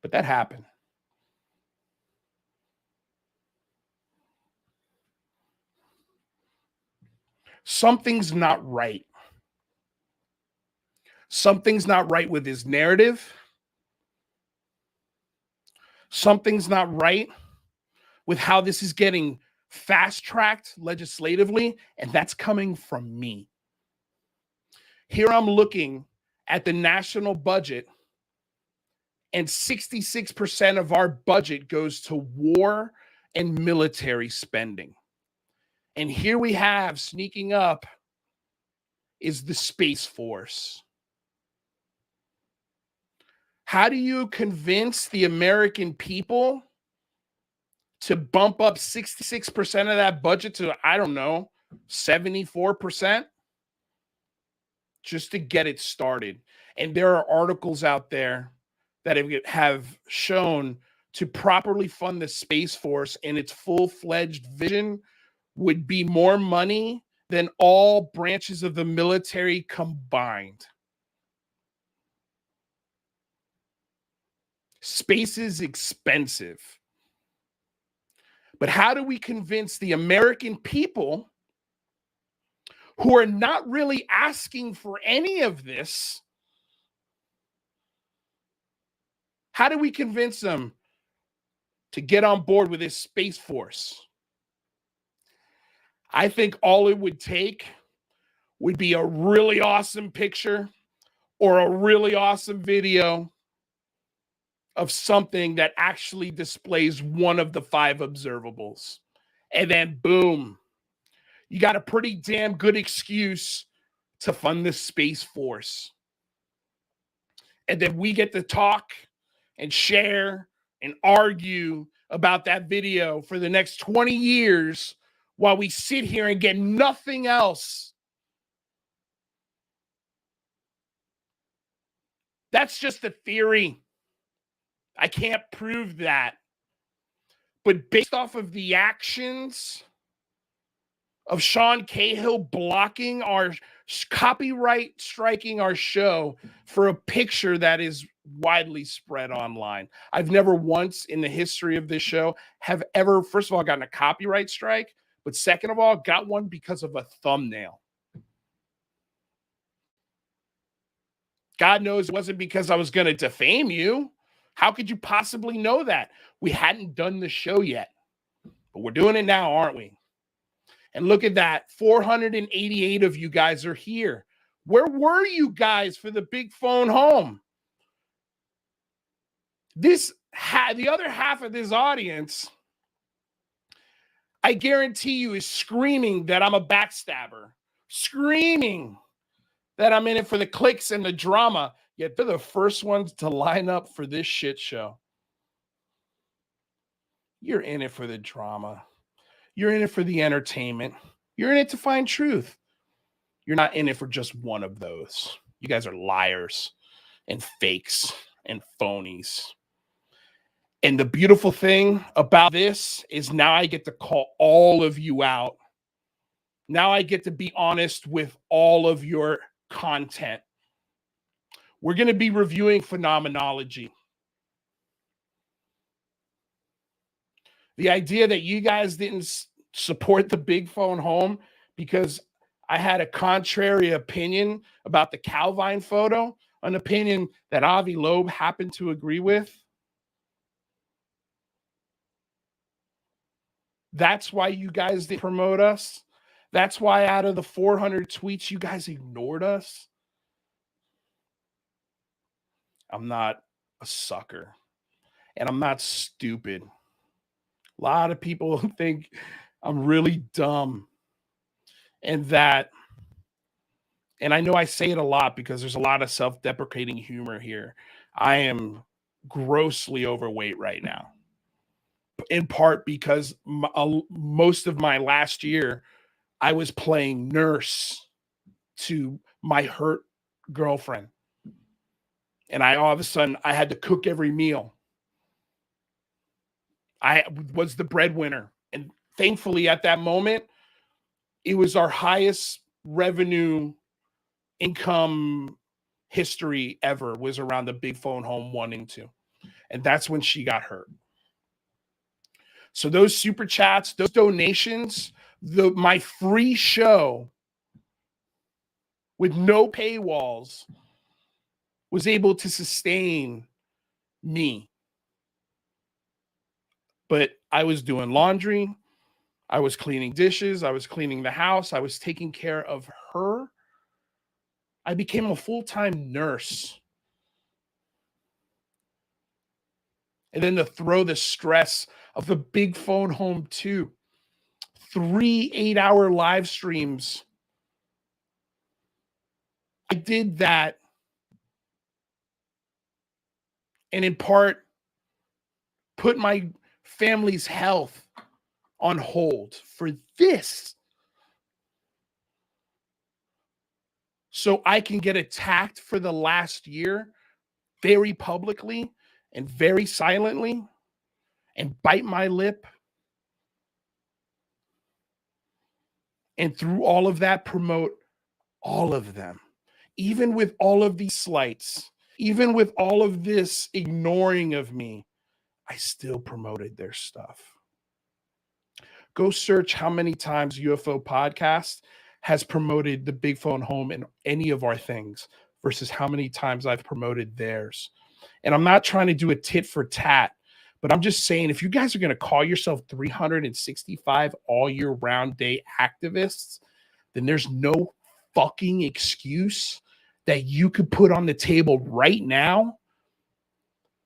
but that happened. Something's not right. Something's not right with his narrative. Something's not right with how this is getting fast-tracked legislatively, and that's coming from me. Here I'm looking at the national budget, and 66% of our budget goes to war and military spending. And here we have, sneaking up, is the Space Force. How do you convince the American people to bump up 66% of that budget to, I don't know, 74%? Just to get it started. And there are articles out there that have shown to properly fund the Space Force in its full-fledged vision would be more money than all branches of the military combined. Space is expensive. But how do we convince the American people who are not really asking for any of this? How do we convince them to get on board with this Space Force? I think all it would take would be a really awesome picture or a really awesome video of something that actually displays one of the 5 observables. And then boom, you got a pretty damn good excuse to fund the Space Force. And then we get to talk and share and argue about that video for the next 20 years while we sit here and get nothing else. That's just a theory. I can't prove that. But based off of the actions of Sean Cahill blocking our copyright striking our show for a picture that is widely spread online. I've never once in the history of this show have ever, first of all, gotten a copyright strike, but second of all, got one because of a thumbnail. God knows it wasn't because I was going to defame you. How could you possibly know that? We hadn't done the show yet, but we're doing it now, aren't we? And look at that. 488 of you guys are here. Where were you guys for the big phone home? The other half of this audience, I guarantee you, is screaming that I'm a backstabber, screaming that I'm in it for the clicks and the drama, yet they're the first ones to line up for this shit show. You're in it for the drama. You're in it for the entertainment. You're in it to find truth. You're not in it for just one of those. You guys are liars and fakes and phonies. And the beautiful thing about this is now I get to call all of you out. Now I get to be honest with all of your content. We're going to be reviewing phenomenology. The idea that you guys didn't support the big phone home because I had a contrary opinion about the Calvine photo, an opinion that Avi Loeb happened to agree with. That's why you guys didn't promote us. That's why out of the 400 tweets, you guys ignored us. I'm not a sucker, and I'm not stupid. A lot of people think I'm really dumb, and I know I say it a lot because there's a lot of self-deprecating humor here. I am grossly overweight right now, in part because most of my last year, I was playing nurse to my hurt girlfriend. And all of a sudden, I had to cook every meal. I was the breadwinner. And thankfully, at that moment, it was our highest revenue income history ever was around the big phone home 1 and 2. And that's when she got hurt. So those super chats, those donations, my free show with no paywalls was able to sustain me. But I was doing laundry. I was cleaning dishes. I was cleaning the house. I was taking care of her. I became a full-time nurse. And then to throw the stress of the big phone home too. 3 8-hour live streams. I did that. And in part, put my family's health on hold for this. So I can get attacked for the last year very publicly and very silently and bite my lip. And through all of that, promote all of them. Even with all of these slights, even with all of this ignoring of me, I still promoted their stuff. Go search how many times UFO Podcast has promoted the big phone home and any of our things versus how many times I've promoted theirs. And I'm not trying to do a tit for tat, but I'm just saying, if you guys are going to call yourself 365 all year round day activists, then there's no fucking excuse that you could put on the table right now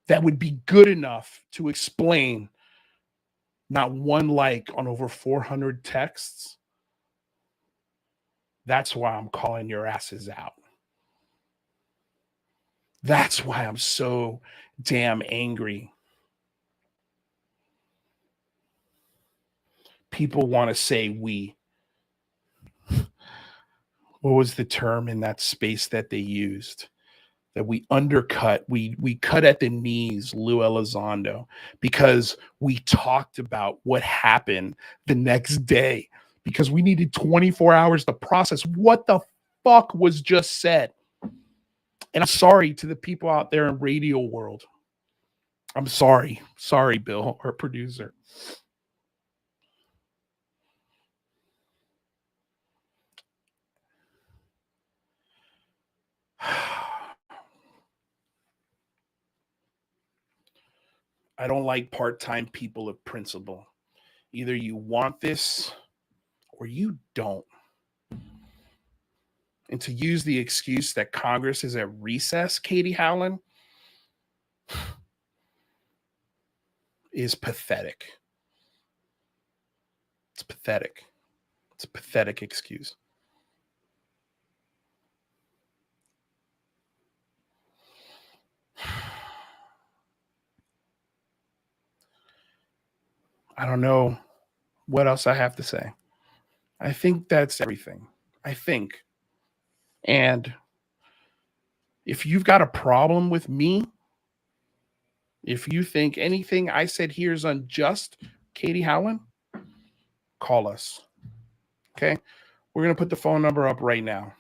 that would be good enough to explain not one like on over 400 texts. That's why I'm calling your asses out. That's why I'm so damn angry. People want to say we. What was the term in that space that they used? That we undercut, we cut at the knees Lou Elizondo because we talked about what happened the next day because we needed 24 hours to process what the fuck was just said. And I'm sorry to the people out there in radio world. I'm sorry. Sorry, Bill, our producer. I don't like part-time people of principle. Either you want this or you don't. And to use the excuse that Congress is at recess, Katie Howland, is pathetic. It's pathetic. It's a pathetic excuse. I don't know what else I have to say. I think that's everything. I think. And if you've got a problem with me, if you think anything I said here is unjust, Katie Howland, call us. Okay? We're going to put the phone number up right now.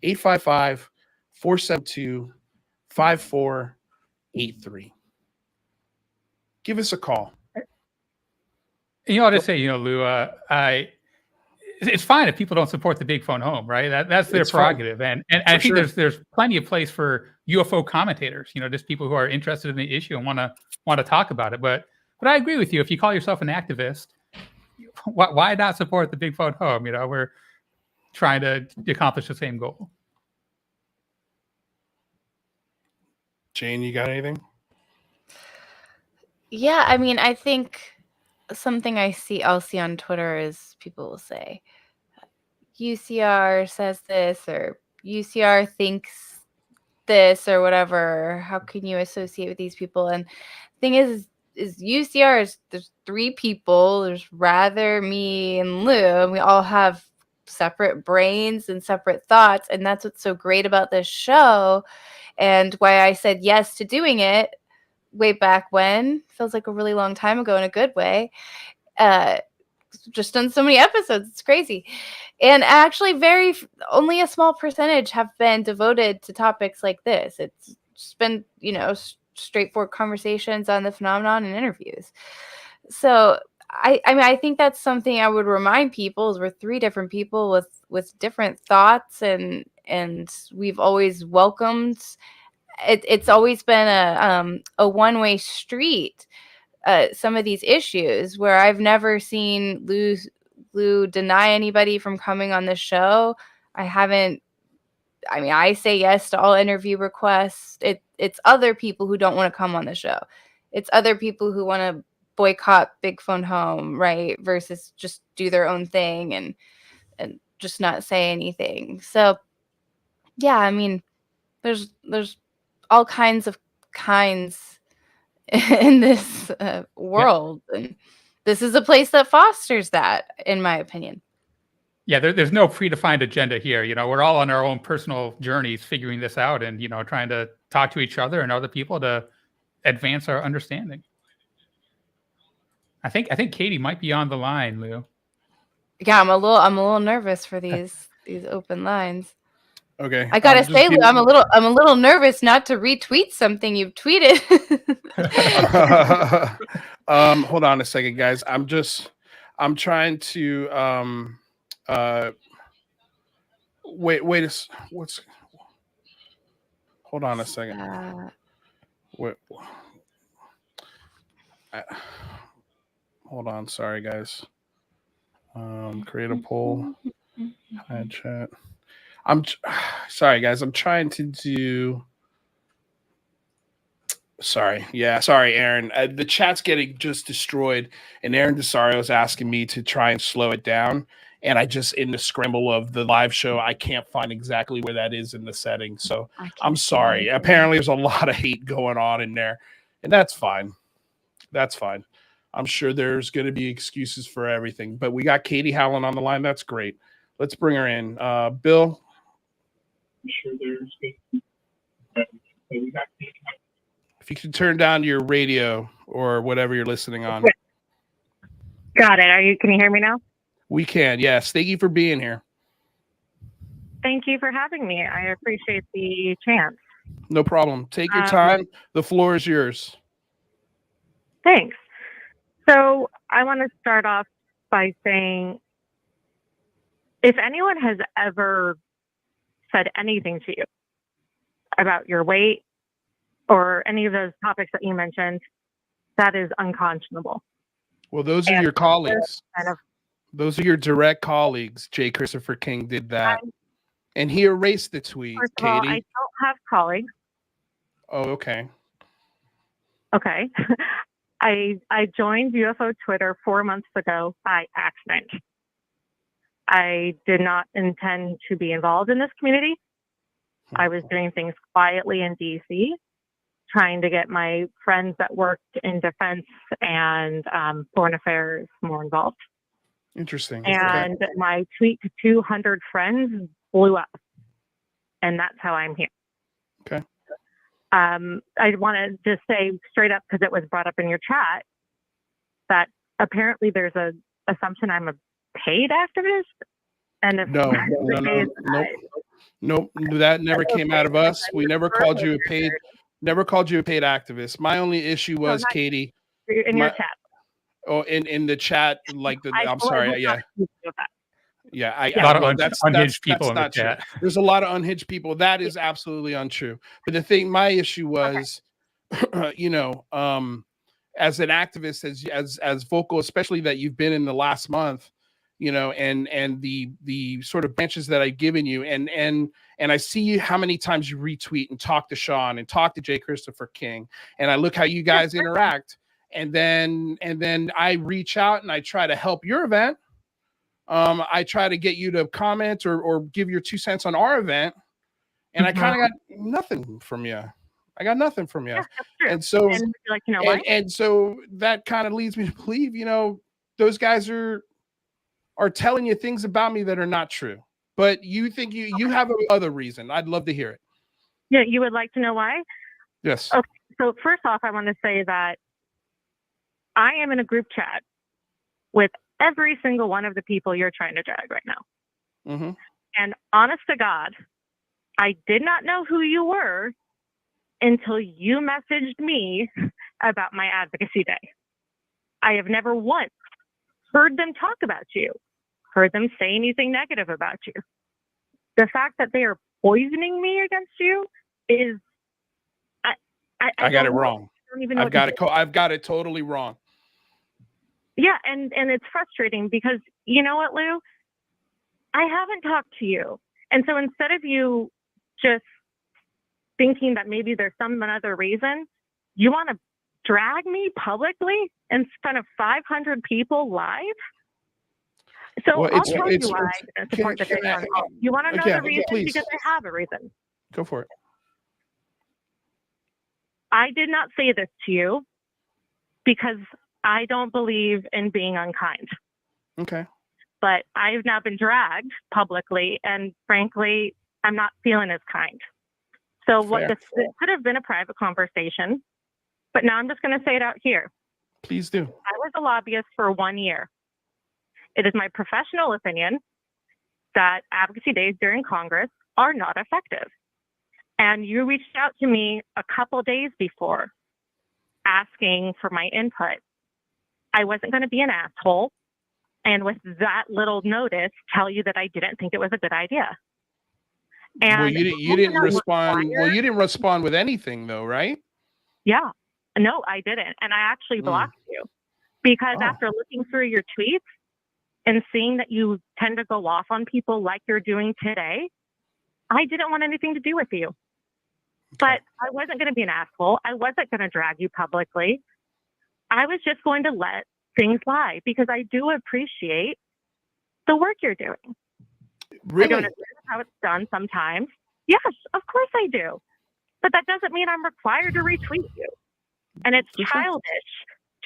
855-472-5483. Give us a call. I'll just say, Lou, it's fine if people don't support the big phone home, right? That's their prerogative. And I think there's plenty of place for UFO commentators, just people who are interested in the issue and want to talk about it. But I agree with you. If you call yourself an activist, why not support the big phone home? We're trying to accomplish the same goal. Jane, you got anything? Yeah, I mean, I think something I'll see on Twitter is people will say, UCR says this, or UCR thinks this, or whatever. How can you associate with these people? And the thing is UCR there's 3 people. There's Rather, me, and Lou, and we all have separate brains and separate thoughts, and that's what's so great about this show, and why I said yes to doing it way back when. Feels like a really long time ago in a good way. Just done so many episodes, it's crazy. And actually only a small percentage have been devoted to topics like this. It's just been straightforward conversations on the phenomenon and interviews. So I think that's something I would remind people, is we're 3 different people with different thoughts, and we've always welcomed. It's always been a one-way street. Some of these issues where I've never seen Lou deny anybody from coming on the show. I say yes to all interview requests. It's other people who don't want to come on the show. It's other people who want to boycott Big Phone Home, right? Versus just do their own thing and just not say anything. So yeah, I mean, there's all kinds in this world, and this is a place that fosters that, in my opinion. Yeah, there's no predefined agenda here. We're all on our own personal journeys figuring this out, and trying to talk to each other and other people to advance our understanding. I think Katie might be on the line, Lou. Yeah, I'm a little nervous for these open lines. Okay. I gotta say, Lou, I'm a little nervous not to retweet something you've tweeted. Hold on a second, guys. I'm trying to hold on a second. Hold on, sorry guys. Create a poll. Hi, chat. Sorry guys, I'm trying to do. Sorry, Aaron. The chat's getting just destroyed, and Aaron Desario is asking me to try and slow it down. And I just, in the scramble of the live show, I can't find exactly where that is in the settings. So I'm sorry. Apparently, there's a lot of hate going on in there, and that's fine. That's fine. I'm sure there's going to be excuses for everything, but we got Katie Howland on the line. That's great. Let's bring her in. Bill. I'm sure there's we got Katie Howland. If you can turn down your radio or whatever you're listening on. Got it. Can you hear me now? We can, yes. Thank you for being here. Thank you for having me. I appreciate the chance. No problem. Take your time. The floor is yours. Thanks. So I want to start off by saying, if anyone has ever said anything to you about your weight or any of those topics that you mentioned, that is unconscionable. Well, those are your colleagues. Those are your direct colleagues. J. Christopher King did that. And he erased the tweet, first of Katie. all, I don't have colleagues. Oh, okay. Okay. I joined UFO Twitter 4 months ago by accident. I did not intend to be involved in this community. I was doing things quietly in DC, trying to get my friends that worked in defense and foreign affairs more involved. Interesting. And my tweet to 200 friends blew up. And that's how I'm here. Okay. I want to just say straight up, because it was brought up in your chat, that apparently there's a assumption I'm a paid activist. And if No, nope. That never came out of us. We never called you a paid activist. My only issue was, Katie, in your chat. Oh, in the chat, like I'm sorry, yeah. Yeah, a lot of unhinged people in the not chat. true. There's a lot of unhinged people. That is absolutely untrue. But my issue was, you know, as an activist, as vocal, especially that you've been in the last month, you know, and the sort of branches that I've given you, and I see how many times you retweet and talk to Sean and talk to J. Christopher King, and I look how you guys interact, and then I reach out and I try to help your event. I try to get you to comment or give your 2 cents on our event, and I kind of got nothing from you. Yeah, that's true. And so, like, you know, and so that kind of leads me to believe, you know, those guys are telling you things about me that are not true. But you think you have another reason. I'd love to hear it. Yeah, you would like to know why? Yes. Okay, so first off, I want to say that I am in a group chat with every single one of the people you're trying to drag right now. Mm-hmm. And honest to God, I did not know who you were until you messaged me about my advocacy day. I have never once heard them talk about you, heard them say anything negative about you. The fact that they are poisoning me against you is, I got it wrong. I don't even know I've got it totally wrong. Yeah, and it's frustrating because, you know what, Lou? I haven't talked to you. And so instead of you just thinking that maybe there's some other reason, you want to drag me publicly in front of 500 people live? So I'll tell you why I support the day on call. You want to know the reason? Please. Because I have a reason. Go for it. I did not say this to you because I don't believe in being unkind. Okay. But I've now been dragged publicly, and frankly, I'm not feeling as kind. So this could have been a private conversation, but now I'm just going to say it out here. Please do. I was a lobbyist for 1 year. It is my professional opinion that advocacy days during Congress are not effective. And you reached out to me a couple days before asking for my input. I wasn't going to be an asshole, and with that little notice, tell you that I didn't think it was a good idea. And well, you didn't respond. Well, you didn't respond with anything, though, right? Yeah, no, I didn't, and I actually blocked you because after looking through your tweets and seeing that you tend to go off on people like you're doing today, I didn't want anything to do with you. But I wasn't going to be an asshole. I wasn't going to drag you publicly. I was just going to let things lie because I do appreciate the work you're doing. Really? I don't agree with how it's done sometimes. Yes, of course I do. But that doesn't mean I'm required to retweet you. And it's childish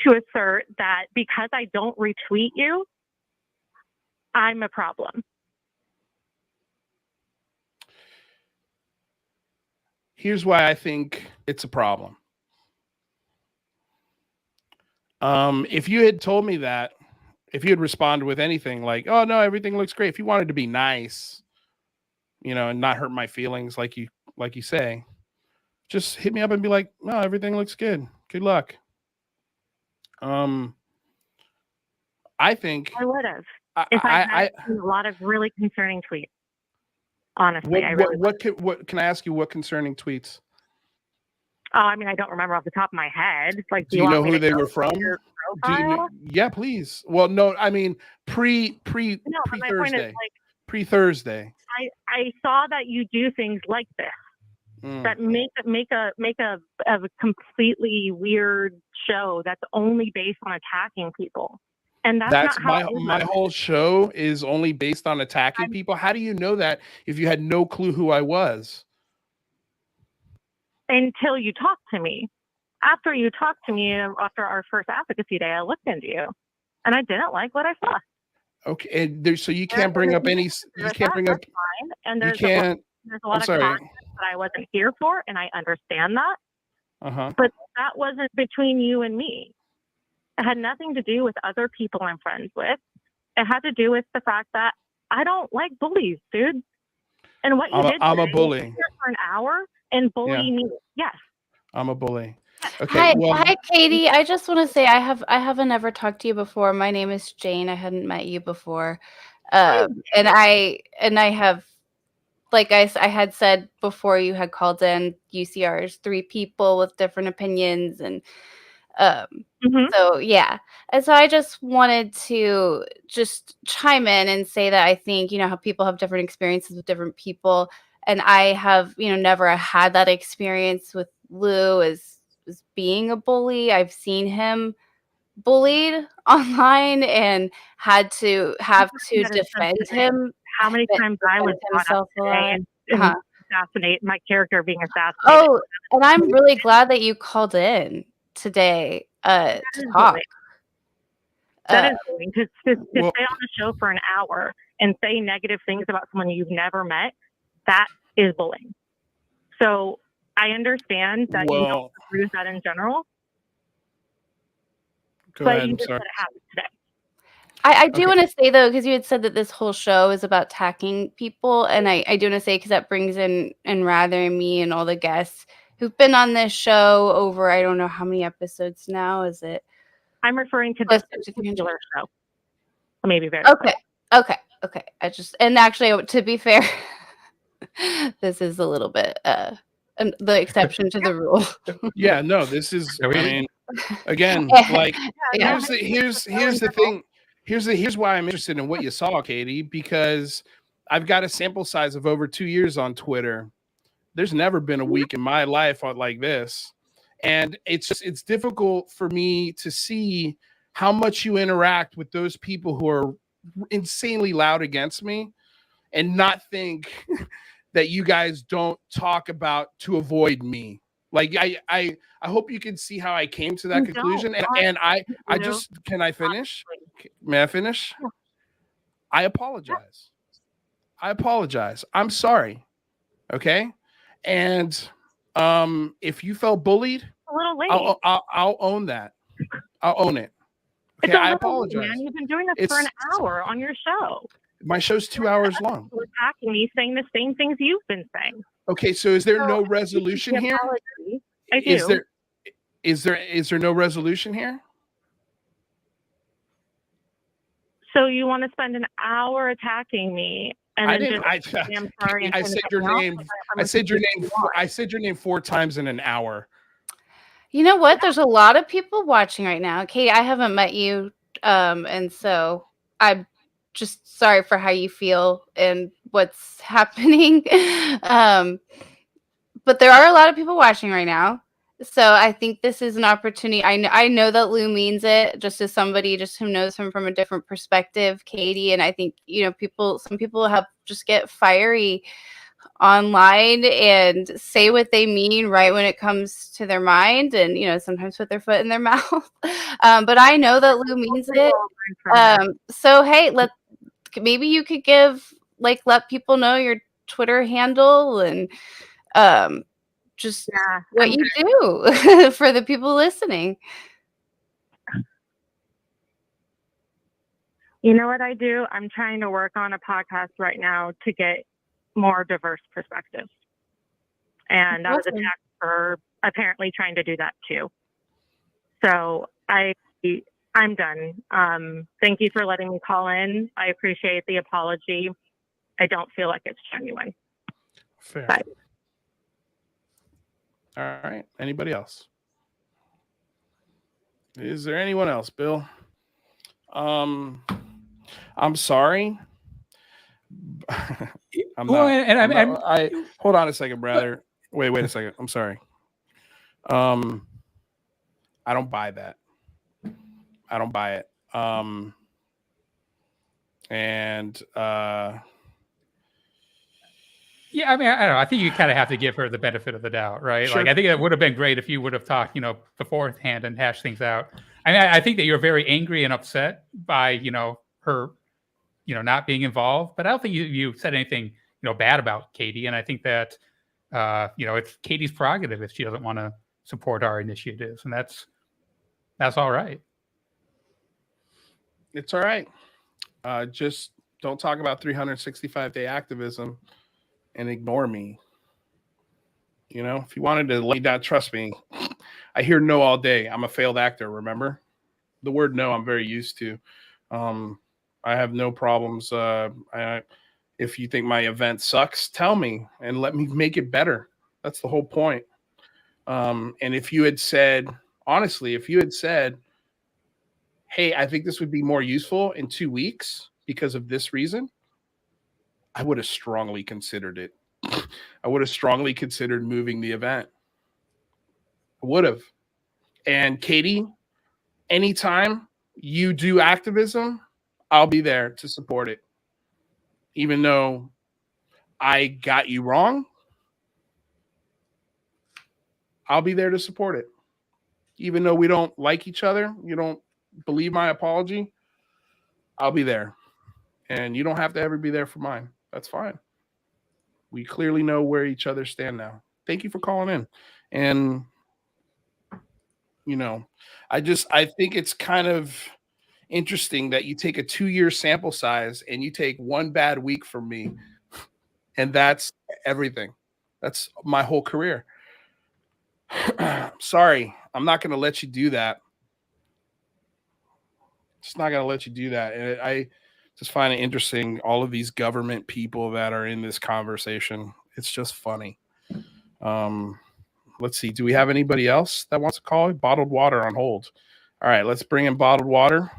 to assert that because I don't retweet you, I'm a problem. Here's why I think it's a problem. If you had told me that, if you had responded with anything like, oh no, everything looks great. If you wanted to be nice, you know, and not hurt my feelings like you say, just hit me up and be like, no, everything looks good. Good luck. I think I would have. If I had seen a lot of really concerning tweets. Honestly, what can I ask you? What concerning tweets? Oh, I mean, I don't remember off the top of my head. Like, do you know who they were from? Yeah, please. Well, no, I mean pre-Thursday. Pre-Thursday. I saw that you do things like this that make a completely weird show that's only based on attacking people. And that's not how my whole show is only based on attacking people. How do you know that if you had no clue who I was? Until you talked to me. After you talked to me, after our first advocacy day, I looked into you, and I didn't like what I saw. Okay, and so you can't bring up any. You can't bring up. And there's a lot of content that I wasn't here for, and I understand that. But that wasn't between you and me. It had nothing to do with other people I'm friends with. It had to do with the fact that I don't like bullies, dude. And what you did I'm a today, bully. you were here for an hour and bully me. Yes. I'm a bully. Okay. Hi, Katie. I just want to say I haven't ever talked to you before. My name is Jane. I hadn't met you before, and I have, like I had said before you had called in, UCR's 3 people with different opinions, and so yeah. And so I just wanted to just chime in and say that I think, how people have different experiences with different people, and I have, never had that experience with Lou as being a bully. I've seen him bullied online and have to defend him. How many times I was brought up today and assassinate my character being assassinated. Oh, and I'm really glad that you called in today to talk. That is bullying. To stay on the show for an hour and say negative things about someone you've never met, that is bullying. So I understand that you don't agree with that in general. Go but ahead. you I'm just sorry. let it happen today. I do want to say, though, because you had said that this whole show is about attacking people, and I do want to say, because that brings in Rather and me and all the guests who've been on this show over, I don't know how many episodes now, is it? I'm referring to this particular show. Maybe very Okay. I just, and actually, to be fair, this is a little bit the exception to the rule. Yeah, no, this is, I mean, again, like, here's the thing. Here's why I'm interested in what you saw, Katie, because I've got a sample size of over 2 years on Twitter. There's never been a week in my life like this. And it's difficult for me to see how much you interact with those people who are insanely loud against me and not think that you guys don't talk about to avoid me. Like, I hope you can see how I came to that conclusion. And I just, can I finish? May I finish? I apologize. I'm sorry. Okay. And if you felt bullied, a little late. I'll own that. I'll own it. Okay, I apologize. Late, man. You've been doing this for an hour on your show. My show's 2 hours long. You're attacking me, saying the same things you've been saying. Okay, so is there no resolution here? I do. Is there no resolution here? So you want to spend an hour attacking me? And I then didn't. I'm sorry. I said your name. I said your name 4 times in an hour. You know what? There's a lot of people watching right now. Kate, I haven't met you, and so I'm just sorry for how you feel and what's happening. But there are a lot of people watching right now. So I think this is an opportunity. I know that Lou means it, just as somebody just who knows him from a different perspective, Katie. And I think, some people have just get fiery online and say what they mean right when it comes to their mind, and sometimes put their foot in their mouth. But I know that Lou means it. So hey, maybe you could let people know your Twitter handle and just what you do for the people listening. You know what I do? I'm trying to work on a podcast right now to get more diverse perspectives. And I was attacked for apparently trying to do that too. So I'm done. Thank you for letting me call in. I appreciate the apology. I don't feel like it's genuine. Fair. But, all right. Anybody else? Is there anyone else, Bill? I'm sorry. Hold on a second, brother. Wait a second. I'm sorry. I don't buy that. I don't buy it. Yeah, I mean, I don't know. I think you kind of have to give her the benefit of the doubt, right? Sure. Like, I think it would have been great if you would have talked, beforehand and hashed things out. I mean, I think that you're very angry and upset by, her, not being involved. But I don't think you said anything, bad about Katie. And I think that, it's Katie's prerogative if she doesn't want to support our initiatives, and that's all right. It's all right. Just Don't talk about 365-day activism and ignore me. You know, if you wanted to lay down, trust me, I hear no all day. I'm a failed actor, remember? The word no I'm very used to. I have no problems. If you think my event sucks, tell me and let me make it better. That's the whole point. And if you had said, honestly, if you had said, hey, I think this would be more useful in 2 weeks because of this reason, I would have strongly considered it. I would have strongly considered moving the event. I would have. And Katie, anytime you do activism, I'll be there to support it. Even though I got you wrong, I'll be there to support it. Even though we don't like each other, you don't believe my apology, I'll be there. And you don't have to ever be there for mine. That's fine. We clearly know where each other stand now. Thank you for calling in. And, you know, I think it's kind of interesting that you take a 2-year sample size and you take one bad week from me, and that's everything. That's my whole career. Sorry, I'm not going to let you do that. Just not going to let you do that. And I just find it interesting, all of these government people that are in this conversation. It's just funny. Let's see. Do we have anybody else that wants to call? Bottled water on hold. All right, let's bring in bottled water.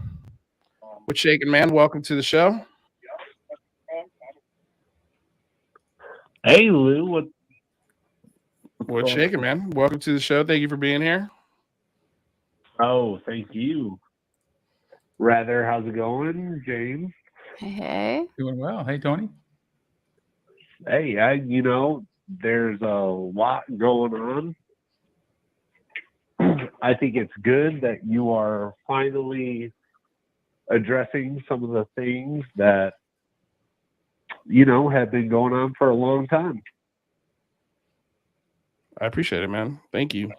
What's shaking, man? Welcome to the show. Hey, Lou. What's shaking, man? Welcome to the show. Thank you for being here. Oh, thank you. Rather, how's it going, James? Hey. Doing well. Hey, Tony. Hey, there's a lot going on. I think it's good that you are finally addressing some of the things that, have been going on for a long time. I appreciate it, man. Thank you.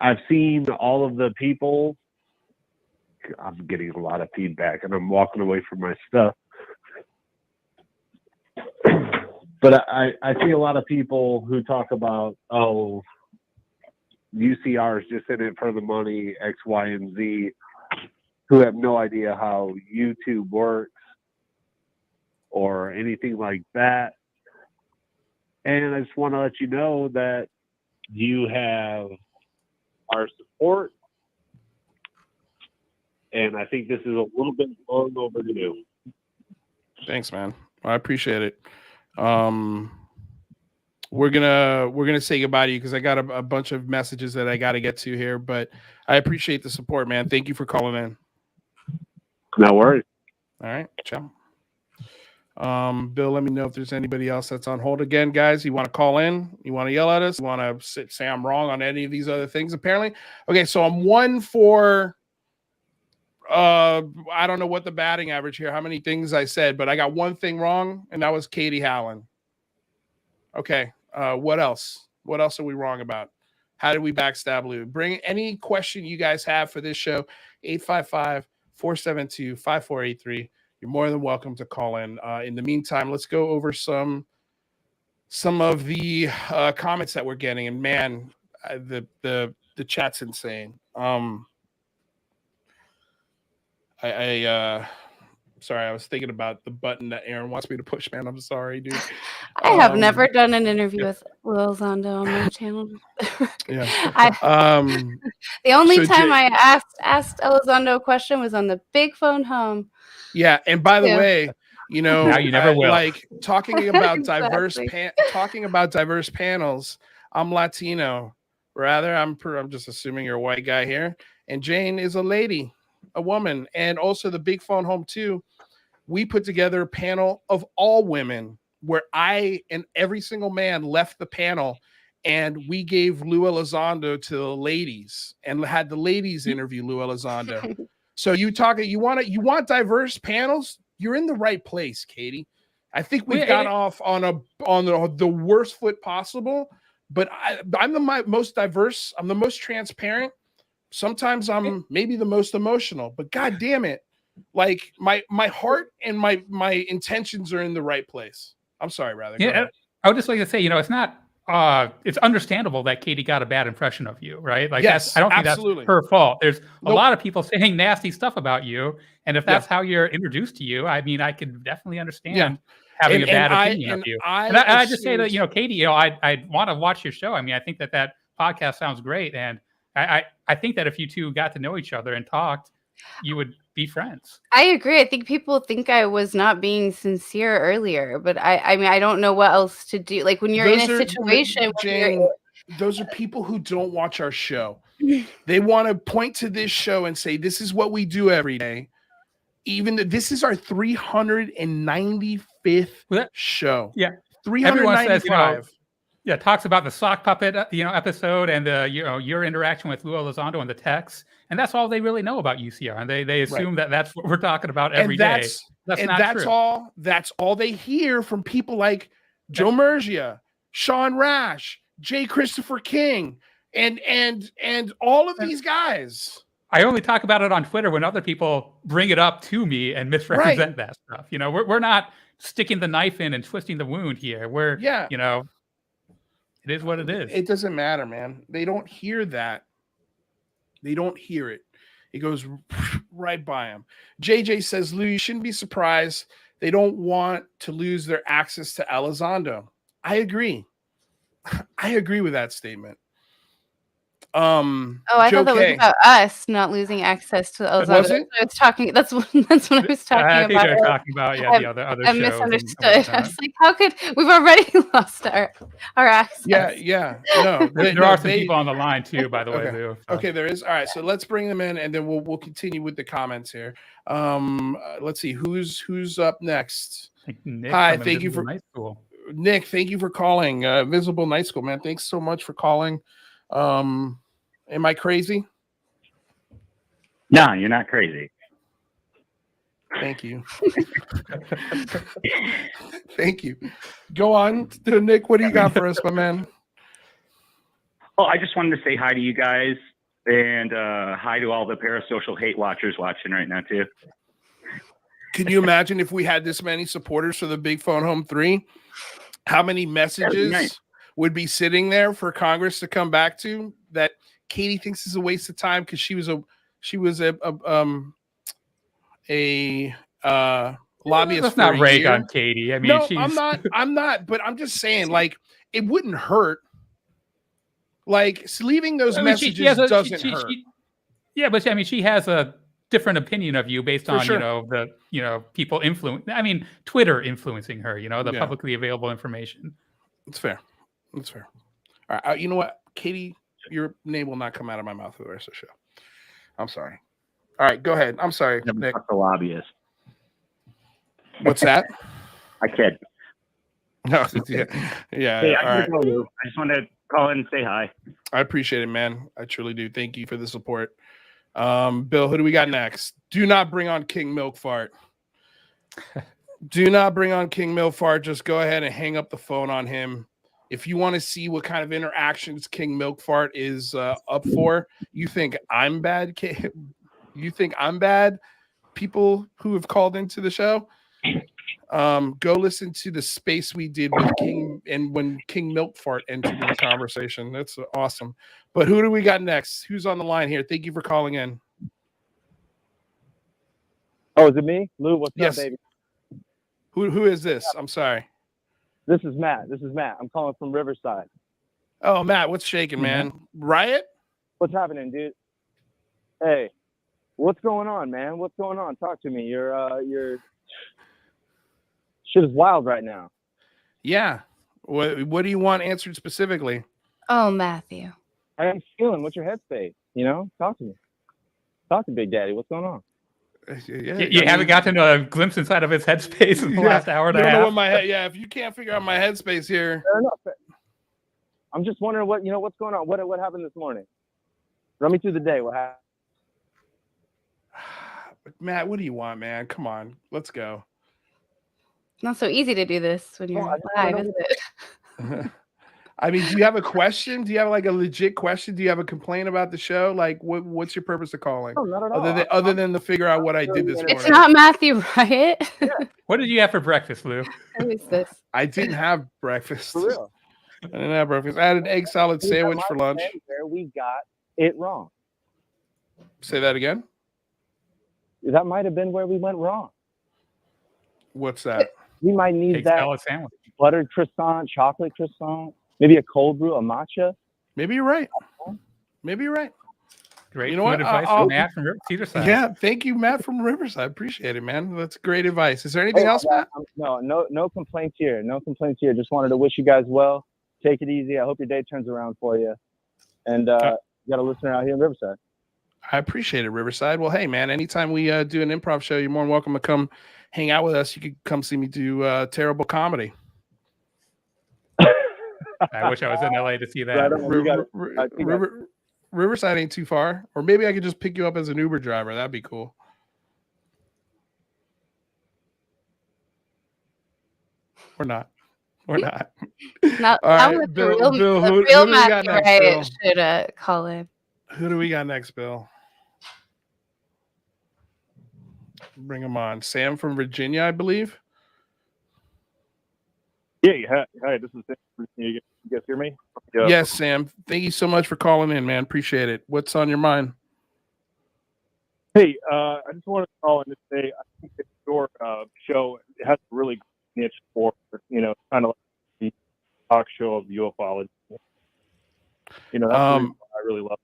I've seen all of the people. I'm getting a lot of feedback and I'm walking away from my stuff. But I see a lot of people who talk about, UCR is just in it for the money, X, Y, and Z, who have no idea how YouTube works or anything like that. And I just want to let you know that you have our support. And I think this is a little bit long overdue. Thanks, man. I appreciate it. We're gonna say goodbye to you because I got a bunch of messages that I got to get to here, but I appreciate the support, man. Thank you for calling in. No worries. All right, ciao. Bill, let me know if there's anybody else that's on hold. Again, guys, you want to call in, you want to yell at us, you want to say I'm wrong on any of these other things, apparently. Okay, so I'm 1 for I don't know what the batting average here, how many things I said, but I got one thing wrong, and that was Katie Howland. Okay, what else? What else are we wrong about? How did we backstab Lou? Bring any question you guys have for this show, 855-472-5483. You're more than welcome to call in. In the meantime, let's go over some of the comments that we're getting. And man, the chat's insane. Sorry, I was thinking about the button that Aaron wants me to push, man. I'm sorry, dude. I have never done an interview with Will Zondo on my channel. Yeah. The only time I asked Elizondo a question was on the big phone home. Yeah, and by the way, now you never will. Like talking about Exactly. diverse panels. I'm Latino. Rather, I'm just assuming you're a white guy here, and Jane is a lady, a woman, and also the big phone home too. We put together a panel of all women where I and every single man left the panel, and we gave Lou Elizondo to the ladies and had the ladies interview Lou Elizondo. So you want diverse panels? You're in the right place, Katie. I think we got off on the worst foot possible, but I'm the most diverse. I'm the most transparent Sometimes I'm maybe the most emotional, but God damn it, like my heart and my intentions are in the right place. I'm sorry, rather. Go ahead. I would just like to say, it's not. It's understandable that Katie got a bad impression of you, right? Like, yes, I don't think absolutely. that's her fault. There's a lot of people saying nasty stuff about you, and if that's how you're introduced to you, I mean, I can definitely understand having a bad opinion of you. And I just say that, Katie, I want to watch your show. I mean, I think that podcast sounds great, and I think that if you two got to know each other and talked, you would be friends. I agree. I think people think I was not being sincere earlier, but I mean, I don't know what else to do. Like when you're in a situation, Jane, those are people who don't watch our show. They want to point to this show and say, this is what we do every day. Even this is our 395th show. Yeah. 395. Talks about the sock puppet, episode and your interaction with Lou Elizondo and the text, and that's all they really know about UCR, and they assume that that's what we're talking about every day. That's not true. That's all they hear from people like Joe Mergia, Sean Rash, J. Christopher King, and all of these guys. I only talk about it on Twitter when other people bring it up to me and misrepresent that stuff. We're not sticking the knife in and twisting the wound here. It is what it is. It doesn't matter, man. They don't hear that. They don't hear it. It goes right by them. JJ says, Lou, you shouldn't be surprised. They don't want to lose their access to Elizondo. I agree. I agree with that statement. I thought that was about us not losing access to Elizondo. That's what I was talking I about. think they're talking about the other I shows. Misunderstood. I was like, how could we've already lost our access? Yeah. No, there are some people on the line too, by the way. Okay. Lou, okay, there is. All right, so let's bring them in, and then we'll continue with the comments here. Let's see who's up next. Hi, thank you for Night School. Nick. Thank you for calling. Visible Night School, man. Thanks so much for calling. Am I crazy? No, you're not crazy. Thank you. Thank you. Go on, Nick. What do you got for us, my man? Oh, I just wanted to say hi to you guys and hi to all the parasocial hate watchers watching right now too. Can you imagine if we had this many supporters for the Big Phone Home 3? How many messages would be sitting there for Congress to come back to that Katie thinks is a waste of time because she was a lobbyist. Let's not rag on Katie. I mean, no, I'm not. But I'm just saying, like, it wouldn't hurt. Like, leaving those messages doesn't hurt. But I mean, she has a different opinion of you based on people influence. I mean, Twitter influencing her. The publicly available information. It's fair. That's fair. All right. You know what, Katie, your name will not come out of my mouth for the rest of the show. I'm sorry. All right, go ahead. I'm sorry, Nick. The lobbyist. What's that? I kid. No. Yeah. Hey, I just wanted to call in and say hi. I appreciate it, man. I truly do. Thank you for the support. Bill, who do we got next? Do not bring on King Milk Fart. Do not bring on King Milk Fart. Just go ahead and hang up the phone on him. If you want to see what kind of interactions King Milk Fart is up for, you think I'm bad? You think I'm bad? People who have called into the show, go listen to the space we did with King and when King Milk Fart entered the conversation. That's awesome. But who do we got next? Who's on the line here? Thank you for calling in. Oh, is it me? Lou, what's up, baby? Who is this? I'm sorry. This is Matt. I'm calling from Riverside. Oh, Matt, what's shaking, man? Riot? What's happening, dude? Hey, what's going on, man? What's going on? Talk to me. Your shit is wild right now. Yeah. What do you want answered specifically? Oh, Matthew. How are you feeling? What's your headspace? Talk to me. Talk to Big Daddy. What's going on? You haven't gotten a glimpse inside of his headspace in the last hour and a half. Know what my head, if you can't figure out my headspace here. Fair enough. I'm just wondering what's going on. What happened this morning? Run me through the day. What happened? Matt, what do you want, man? Come on, let's go. Not so easy to do this when you're live, is it? I mean, do you have a question? Do you have like a legit question? Do you have a complaint about the show? Like, what's your purpose of calling? No, not at all. Other than to figure out what I did this It's morning. not Matthew, right? What did you have for breakfast, Lou? Who is this? I didn't have breakfast. For real. I didn't have breakfast. I had an egg salad That sandwich might for have lunch. been where we got it wrong. Say that again. That might have been where we went wrong. What's that? We might need Egg that salad sandwich. buttered croissant, chocolate croissant, maybe a cold brew, a matcha. Maybe you're right. Maybe you're right. Great You know food what? advice from Matt from Cedarside. Yeah, thank you, Matt from Riverside. Appreciate it, man. That's great advice. Is there anything else, Matt? No complaints here. No complaints here. Just wanted to wish you guys well. Take it easy. I hope your day turns around for you. And you got a listener out here in Riverside. I appreciate it, Riverside. Well, hey, man, anytime we do an improv show, you're more than welcome to come hang out with us. You could come see me do terrible comedy. I wish I was in LA to see that. Riverside ain't too far. Or maybe I could just pick you up as an Uber driver. That'd be cool. Or not. Or not. Not, All right, with Bill, the real, who the do real we got Matthew next, Wright Bill? should call in. Who do we got next, Bill? Bring him on. Sam from Virginia, I believe. Yeah, hi, this is Sam. You guys hear me? Yes, Sam. Thank you so much for calling in, man. Appreciate it. What's on your mind? Hey, I just wanted to call in to say I think that your show has a really good niche for, kind of like the talk show of ufology. That's the reason I really love it.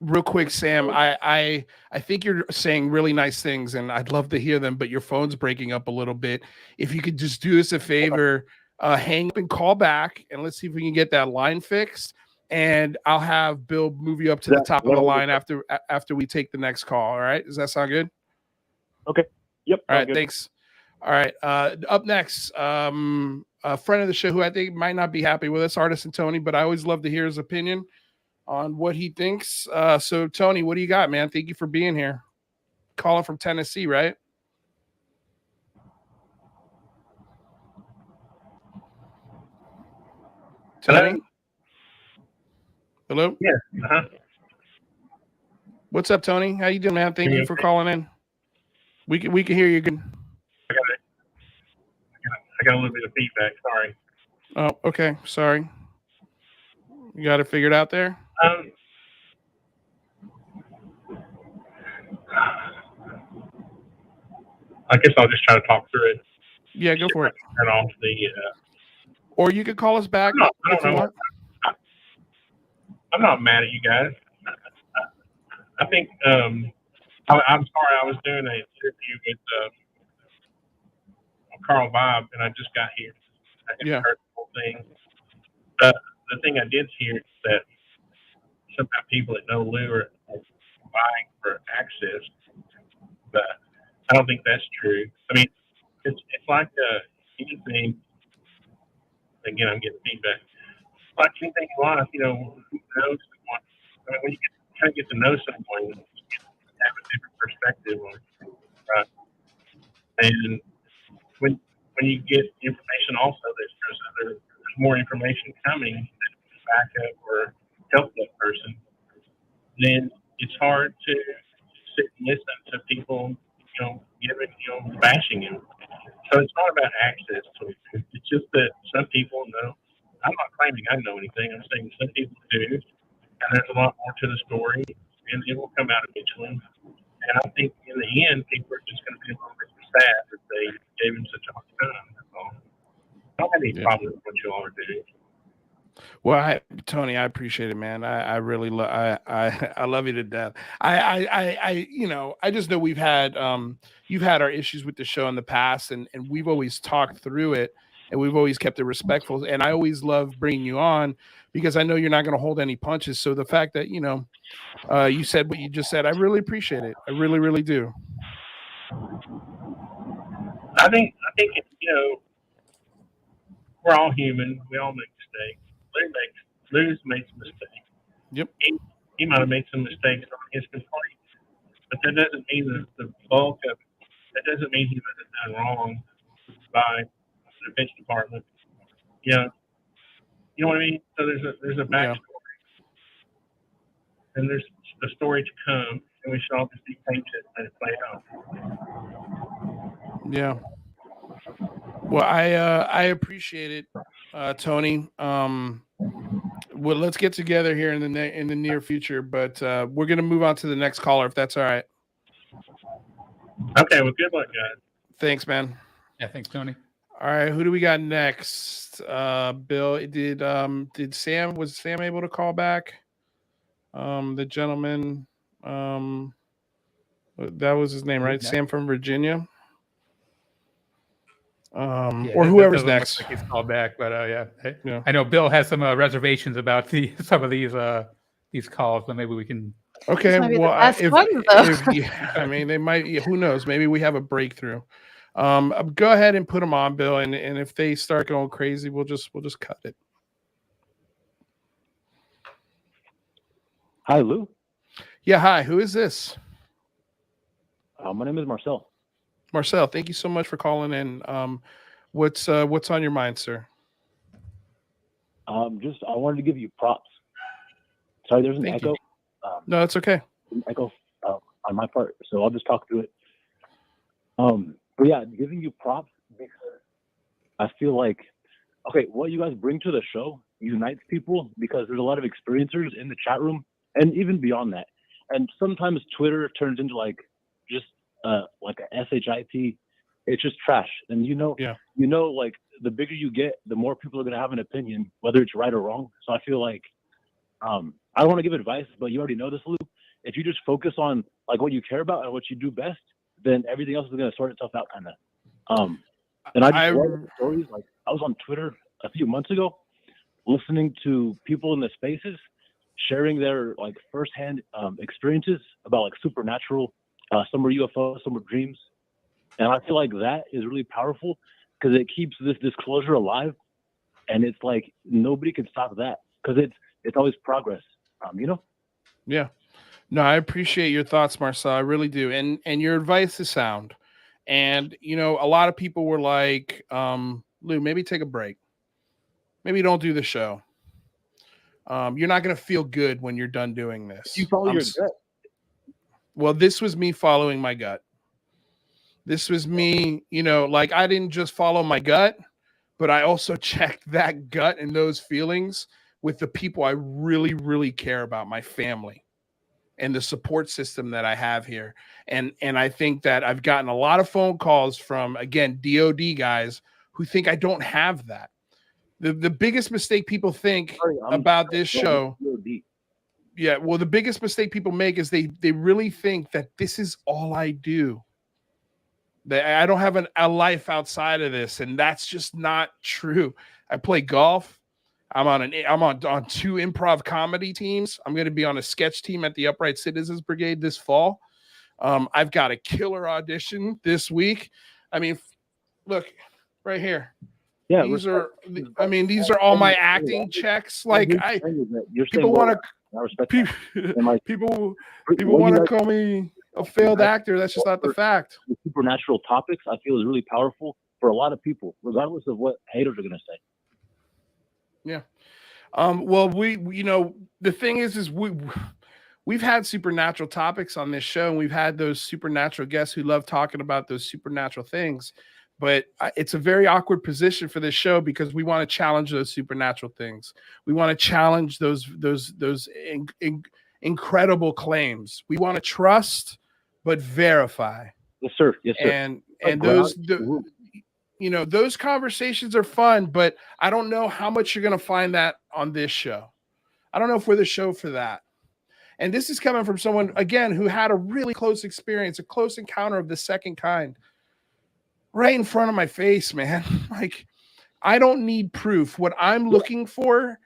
Real quick, Sam, I think you're saying really nice things, and I'd love to hear them, but your phone's breaking up a little bit. If you could just do us a favor, hang up and call back, and let's see if we can get that line fixed. And I'll have Bill move you up to the top of the line after we take the next call. All right? Does that sound good? Okay. Yep. All right. Thanks. All right. Up next, a friend of the show who I think might not be happy with us, Artisan Tony, but I always love to hear his opinion on what he thinks. So, Tony, what do you got, man? Thank you for being here. Calling from Tennessee, right? Tony? Hello? Yeah. Uh-huh. What's up, Tony? How you doing, man? Thank you for calling in. We can hear you good. I got a little bit of feedback. Sorry. Oh, okay. Sorry. You got it figured out there? I guess I'll just try to talk through it. Yeah, go for it. Turn off the. Or you could call us back. I don't know. I'm not mad at you guys. I think I'm sorry. I was doing an interview with Carl Bob, and I just got here. I just heard the whole thing. The thing I did hear is that somehow people that know Lou are vying for access, but I don't think that's true. I mean, it's like anything. Again, I'm getting feedback. Like anything in life, who knows someone. I mean, when you kind of get to know someone, you have a different perspective on it, right? And when you get information, also there's more information coming to back up or help that person, then it's hard to sit and listen to people, bashing him. So it's not about access to it. It's just that some people know. I'm not claiming I know anything. I'm saying some people do, and there's a lot more to the story, and it will come out eventually. And I think in the end, people are just going to be a little bit sad that they gave him such a hard time. That's all. I don't have any problem with what you all are doing. Well, Tony, I appreciate it, man. I really love I love you to death. I just know we've had you've had our issues with the show in the past, and we've always talked through it, and we've always kept it respectful. And I always love bringing you on because I know you're not going to hold any punches. So the fact that you said what you just said, I really appreciate it. I really, really do. I think we're all human. We all make mistakes. Lou makes mistakes. Yep. He might have made some mistakes on his complaint, but that doesn't mean that the bulk of it. That doesn't mean he wasn't done wrong by the defense department. You know what I mean? So there's a backstory, and there's the story to come, and we should all just be patient and play out. Yeah. Well, I appreciate it, Tony. Well, let's get together here in the near future, but we're gonna move on to the next caller if that's all right. Okay. Well, good luck, guys. Thanks, man. Yeah, thanks, Tony. All right, who do we got next? Bill, did Sam was Sam able to call back? The gentleman, that was his name, right? Sam from Virginia. Or whoever's next. Like he's called back, but yeah. I know Bill has some reservations about some of these calls, so maybe we can. Okay, well, I mean, they might. Who knows? Maybe we have a breakthrough. Go ahead and put them on, Bill, and if they start going crazy, we'll just cut it. Hi, Lou. Yeah, hi. Who is this? My name is Marcel. Marcel, thank you so much for calling in. What's on your mind, sir? I wanted to give you props. Sorry, there's an echo. No, it's okay. An echo on my part, so I'll just talk through it. But yeah, giving you props because I feel like, okay, what you guys bring to the show unites people because there's a lot of experiencers in the chat room and even beyond that. And sometimes Twitter turns into like a SHIT. It's just trash. And like the bigger you get, the more people are going to have an opinion, whether it's right or wrong. So I feel like, I don't want to give advice, but you already know this, Lou. If you just focus on like what you care about and what you do best, then everything else is going to sort itself out, kind of. And I just love the stories. Like I was on Twitter a few months ago, listening to people in the spaces sharing their like firsthand experiences about like supernatural. Some were UFOs, some were dreams, and I feel like that is really powerful because it keeps this disclosure alive, and it's like nobody can stop that because it's always progress. Yeah. No, I appreciate your thoughts, Marcel. I really do. And your advice is sound. And, a lot of people were like, Lou, maybe take a break. Maybe don't do the show. You're not going to feel good when you're done doing this. You follow your gut. Well, this was me following my gut. This was me, like I didn't just follow my gut, but I also checked that gut and those feelings with the people I really, really care about, my family. And the support system that I have here. And I think that I've gotten a lot of phone calls from, again, DOD guys who think I don't have that. The biggest mistake people think about this show. Yeah, well, the biggest mistake people make is they really think that this is all I do. That I don't have a life outside of this. And that's just not true. I play golf. I'm on two improv comedy teams. I'm going to be on a sketch team at the Upright Citizens Brigade this fall. I've got a killer audition this week. I mean, look right here. Yeah, these are all my acting checks. Like people want to call me a failed actor. That's just not the fact. The supernatural topics I feel is really powerful for a lot of people, regardless of what haters are going to say. Yeah. Well, the thing is we've had supernatural topics on this show, and we've had those supernatural guests who love talking about those supernatural things, but it's a very awkward position for this show because we want to challenge those supernatural things. We want to challenge those incredible claims. We want to trust, but verify. Yes, sir. Yes, sir. And those conversations are fun, but I don't know how much you're going to find that on this show. I don't know if we're the show for that. And this is coming from someone, again, who had a really close experience, a close encounter of the second kind right in front of my face, man. Like, I don't need proof. What I'm looking for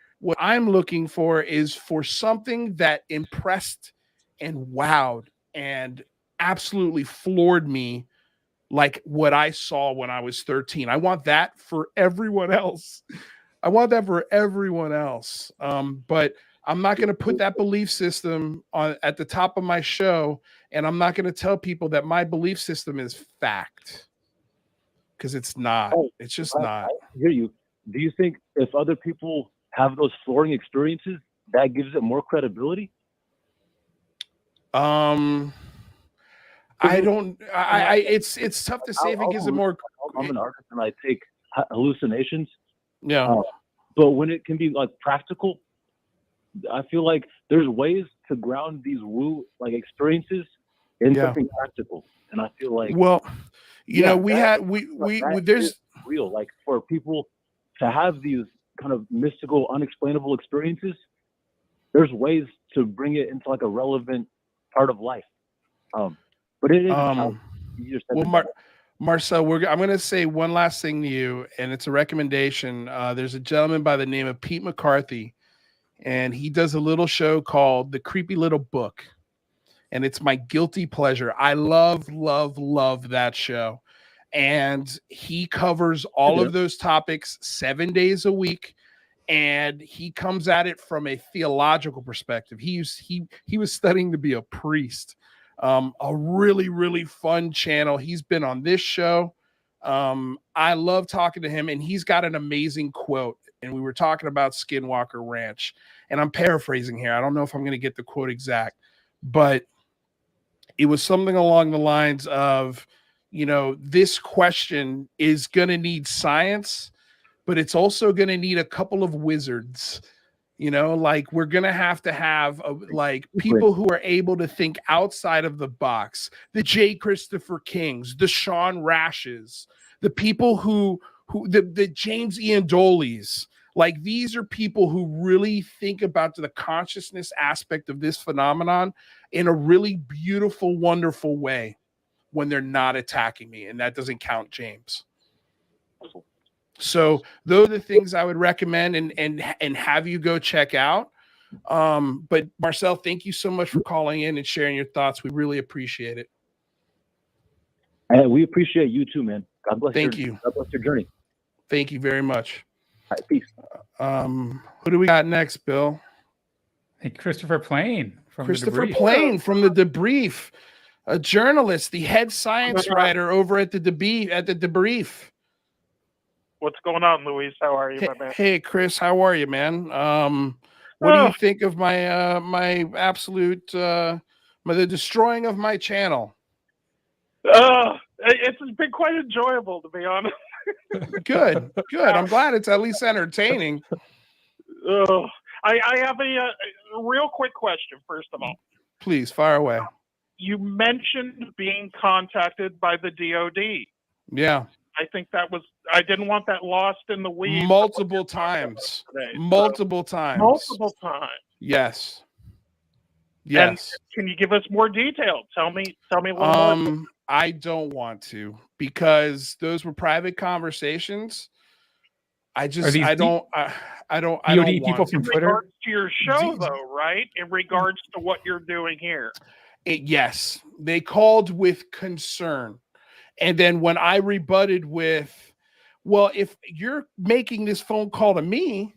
is for something that impressed and wowed and absolutely floored me. Like what I saw when I was 13. I want that for everyone else. But I'm not going to put that belief system at the top of my show. And I'm not going to tell people that my belief system is fact. Because it's not. It's just not. I hear you. Do you think if other people have those flooring experiences, that gives it more credibility? It's tough to say if it gives it more. I'm an artist and I take hallucinations. Yeah. But when it can be like practical, I feel like there's ways to ground these woo like experiences in something practical. And I feel like, there's real, like for people to have these kind of mystical, unexplainable experiences, there's ways to bring it into like a relevant part of life. But it is Marcel, I'm going to say one last thing to you, and it's a recommendation. There's a gentleman by the name of Pete McCarthy, and he does a little show called The Creepy Little Book, and it's my guilty pleasure. I love that show, and he covers all of those topics 7 days a week, and he comes at it from a theological perspective. He was studying to be a priest. A really fun channel. He's been on this show. I love talking to him, and he's got an amazing quote. And we were talking about Skinwalker Ranch, and I'm paraphrasing here. I don't know if I'm going to get the quote exact, but it was something along the lines of, this question is going to need science, but it's also going to need a couple of wizards. Like we're going to have like people who are able to think outside of the box, the J. Christopher Kings, the Sean Rashes, the people the James Ian Doleys. Like these are people who really think about the consciousness aspect of this phenomenon in a really beautiful, wonderful way when they're not attacking me. And that doesn't count James. So those are the things I would recommend and have you go check out. But Marcel, thank you so much for calling in and sharing your thoughts. We really appreciate it. And we appreciate you too, man. God bless you. God bless your journey. Thank you very much. All right, peace. Who do we got next, Bill? Hey, Christopher Plain from The Debrief, a journalist, the head science writer over at the Debrief. What's going on, Luis? How are you, my man? Hey, Chris, how are you, man? What do you think of my my absolute the destroying of my channel? It's been quite enjoyable, to be honest. Good. I'm glad it's at least entertaining. I have a real quick question, first of all. Please, fire away. You mentioned being contacted by the DOD. Yeah. I think I didn't want that lost in the weeds. Multiple times. Yes. And can you give us more detail? Tell me a little more. I don't want to, because those were private conversations. I don't people from Twitter. In regards to your show, though, right? In regards to what you're doing here. Yes, they called with concern. And then when I rebutted with, well, if you're making this phone call to me,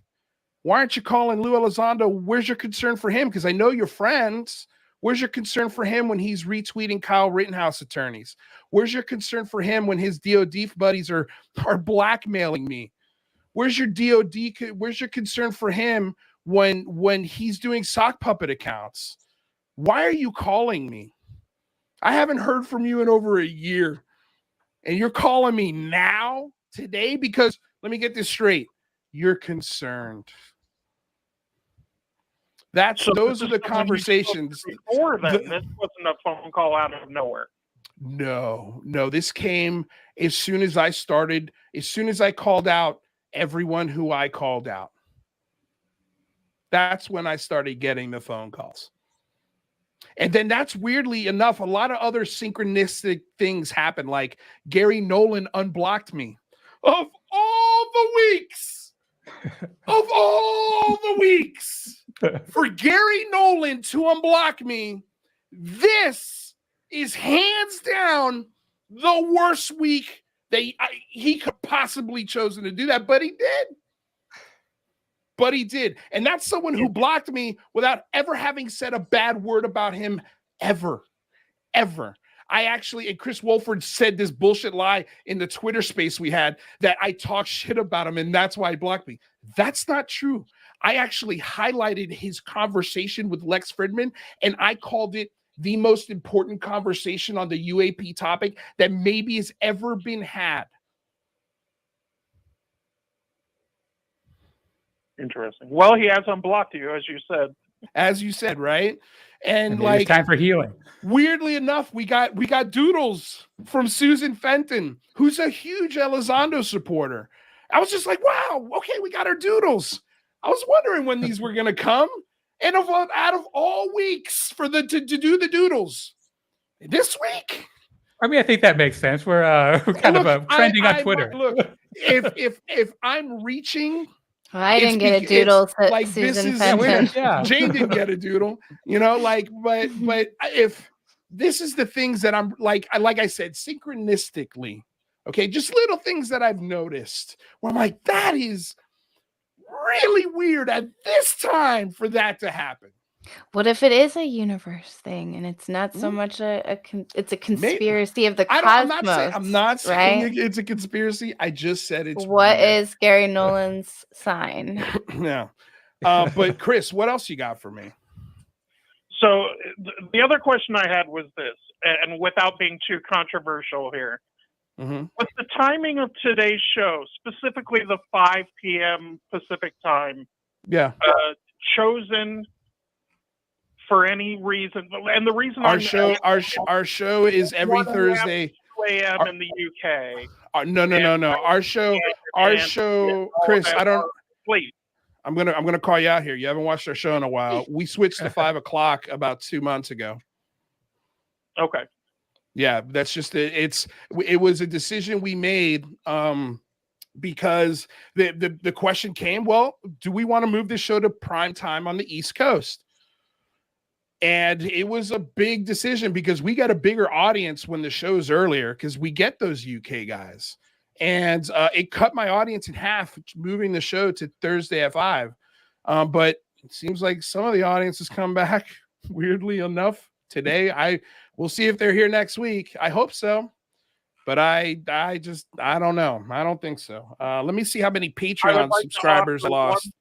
why aren't you calling Lou Elizondo? Where's your concern for him? Because I know you're friends. Where's your concern for him when he's retweeting Kyle Rittenhouse attorneys? Where's your concern for him when his DOD buddies are blackmailing me? Where's your concern for him when he's doing sock puppet accounts? Why are you calling me? I haven't heard from you in over a year. And you're calling me now, today, because let me get this straight. You're concerned. Those are the conversations. Before then, this wasn't a phone call out of nowhere. No, this came as soon as I started, as soon as I called out everyone who I called out. That's when I started getting the phone calls. And then that's weirdly enough, a lot of other synchronistic things happen. Like Gary Nolan unblocked me. Of all the weeks, for Gary Nolan to unblock me, this is hands down the worst week that he could possibly chosen to do that. But he did. And that's someone who blocked me without ever having said a bad word about him ever. I actually, and Chris Wolford said this bullshit lie in the Twitter space we had that I talked shit about him and that's why he blocked me. That's not true. I actually highlighted his conversation with Lex Fridman, and I called it the most important conversation on the UAP topic that maybe has ever been had. Interesting. Well, he has unblocked you, as you said. As you said, right? And Maybe like, it's time for healing. Weirdly enough, we got doodles from Susan Fenton, who's a huge Elizondo supporter. I was just like, wow, okay, we got our doodles. I was wondering when these were gonna come, and out of all weeks for to do the doodles, this week. I mean, I think that makes sense. We're kind of trending on Twitter. Look, if I'm reaching. I didn't get a doodle. Like Susan Fenton. Jane didn't get a doodle, you know, like, but if this is the things that I'm like I said, synchronistically, okay, just little things that I've noticed where I'm like, that is really weird at this time for that to happen. What if it is a universe thing and it's not so much it's a conspiracy of the cosmos? I'm not saying right? It's a conspiracy. I just said it's What weird. is Gary Nolan's sign? Yeah. But Chris, what else you got for me? So the other question I had was this, and without being too controversial here, with the timing of today's show, specifically the 5 p.m. Pacific time, chosen for any reason, and the reason our show is every Thursday, 2 a.m. in the UK. No. Our show, Chris. I don't. Please. I'm gonna call you out here. You haven't watched our show in a while. We switched to 5 o'clock about 2 months ago. Okay. Yeah, that's just it. It was a decision we made because the question came. Well, do we want to move this show to prime time on the East Coast? And it was a big decision because we got a bigger audience when the show's earlier because we get those UK guys. And it cut my audience in half, moving the show to Thursday at 5. But it seems like some of the audience has come back, weirdly enough, today. We'll see if they're here next week. I hope so. But I don't know. I don't think so. Let me see how many Patreon subscribers lost.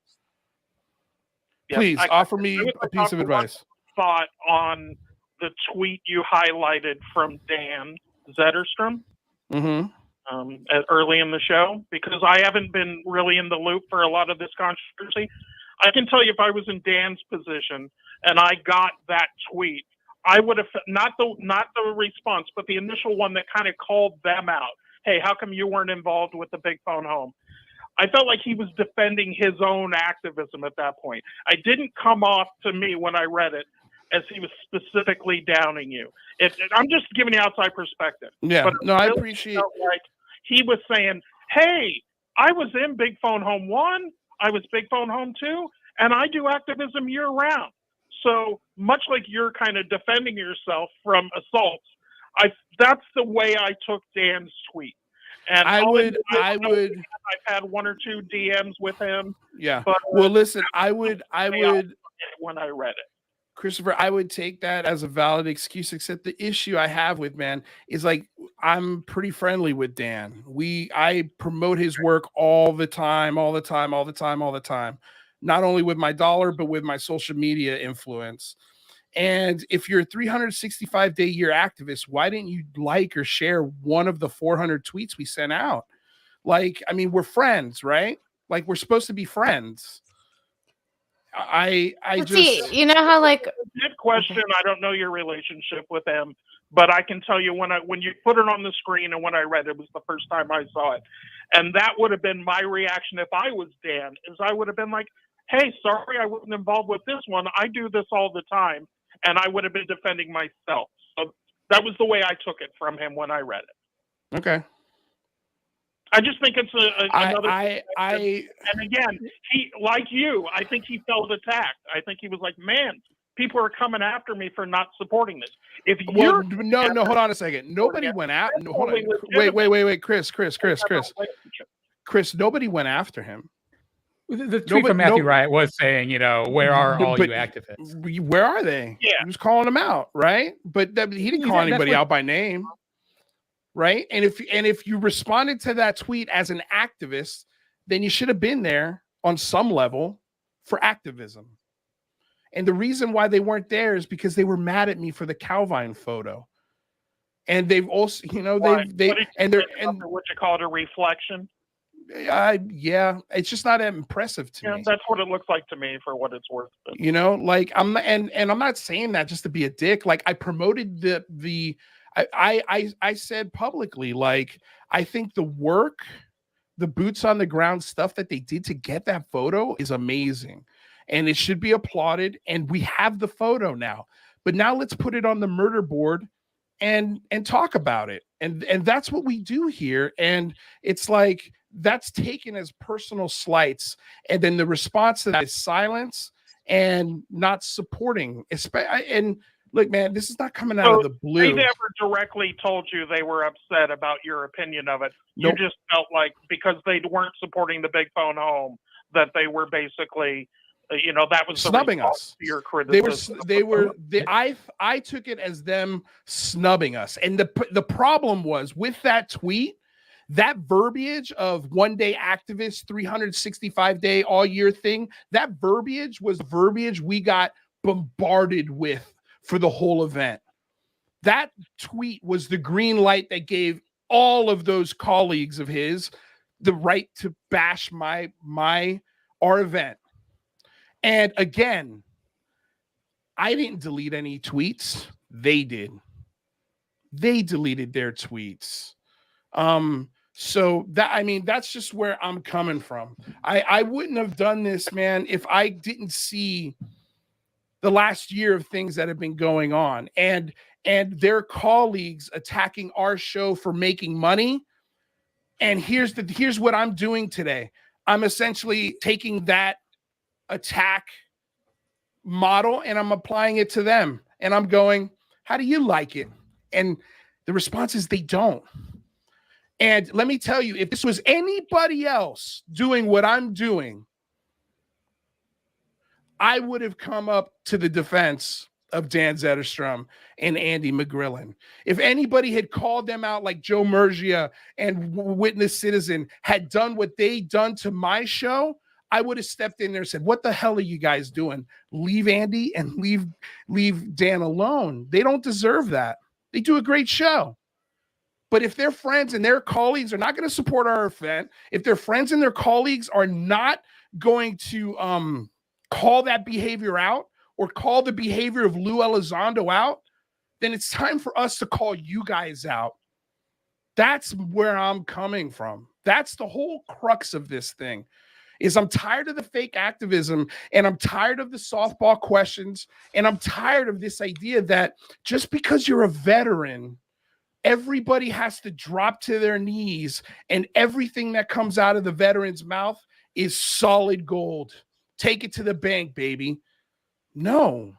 Please offer me a piece of advice. Thought on the tweet you highlighted from Dan Zetterstrom early in the show, because I haven't been really in the loop for a lot of this controversy. I can tell you if I was in Dan's position and I got that tweet, I would have not the response, but the initial one that kind of called them out. Hey, how come you weren't involved with the Big Phone Home? I felt like he was defending his own activism at that point. I didn't come off to me when I read it as he was specifically downing you. I'm just giving you outside perspective. Yeah, but no, I appreciate. Like he was saying, "Hey, I was in Big Phone Home 1, I was Big Phone Home 2, and I do activism year round." So much like you're kind of defending yourself from assaults, that's the way I took Dan's tweet. And I've had 1 or 2 DMs with him. Yeah. But, well, listen, I would when I read it. Christopher, I would take that as a valid excuse, except the issue I have with man is like, I'm pretty friendly with Dan. I promote his work all the time, not only with my dollar, but with my social media influence. And if you're a 365-day-year activist, why didn't you like or share one of the 400 tweets we sent out? Like, I mean, we're friends, right? Like, we're supposed to be friends. I just, you know how like good question. I don't know your relationship with him, but I can tell you when you put it on the screen and when I read it was the first time I saw it, and that would have been my reaction if I was Dan. Is I would have been like, "Hey, sorry, I wasn't involved with this one. I do this all the time," and I would have been defending myself. So that was the way I took it from him when I read it. Okay. I just think it's another. And again, he, like you, I think he felt attacked. I think he was like, "Man, people are coming after me for not supporting this." If you're no, hold on a second. Nobody went out. No, hold on. Wait, Chris. Nobody went after him. The tweet from Matthew Wright was saying, where are all you activists? Where are they? Yeah. He was calling them out, right? But he didn't call anybody out by name. Right. And if you responded to that tweet as an activist, then you should have been there on some level, for activism. And the reason why they weren't there is because they were mad at me for the Calvine photo. And they've also, you know, Why? they What did you and they're think of what you call it, a reflection? yeah, it's just not that impressive to Yeah, me. that's what it looks like to me, for what it's worth. But You know, like I'm not, and I'm not saying that just to be a dick. Like I promoted I said publicly, like I think the work, the boots on the ground stuff that they did to get that photo is amazing, and it should be applauded. And we have the photo now, but now let's put it on the murder board and talk about it. And that's what we do here. And it's like that's taken as personal slights, and then the response to that is silence and not supporting. And look, man, this is not coming out of the blue. They never directly told you they were upset about your opinion of it. Nope. You just felt like because they weren't supporting the big phone home, that they were basically, you know, that was the snubbing response us. to your criticism. I took it as them snubbing us. And the problem was with that tweet, that verbiage of 1 day activist, 365 day all year thing, that verbiage was verbiage we got bombarded with for the whole event. That tweet was the green light that gave all of those colleagues of his the right to bash our event. And again, I didn't delete any tweets. They did. They deleted their tweets. So that, I mean, that's just where I'm coming from. I wouldn't have done this, man, if I didn't see the last year of things that have been going on and their colleagues attacking our show for making money. And here's what I'm doing today. I'm essentially taking that attack model and I'm applying it to them. And I'm going, how do you like it? And the response is they don't. And let me tell you, if this was anybody else doing what I'm doing, I would have come up to the defense of Dan Zetterstrom and Andy McGrillen. If anybody had called them out like Joe Murgia and Witness Citizen had done what they done to my show, I would have stepped in there and said, what the hell are you guys doing? Leave Andy and leave Dan alone. They don't deserve that. They do a great show. But if their friends and their colleagues are not going to support our event, if their friends and their colleagues are not going to call that behavior out or call the behavior of Lou Elizondo out, then it's time for us to call you guys out. That's where I'm coming from. That's the whole crux of this thing. Is I'm tired of the fake activism and I'm tired of the softball questions and I'm tired of this idea that just because you're a veteran, everybody has to drop to their knees and everything that comes out of the veteran's mouth is solid gold. Take it to the bank, baby. No,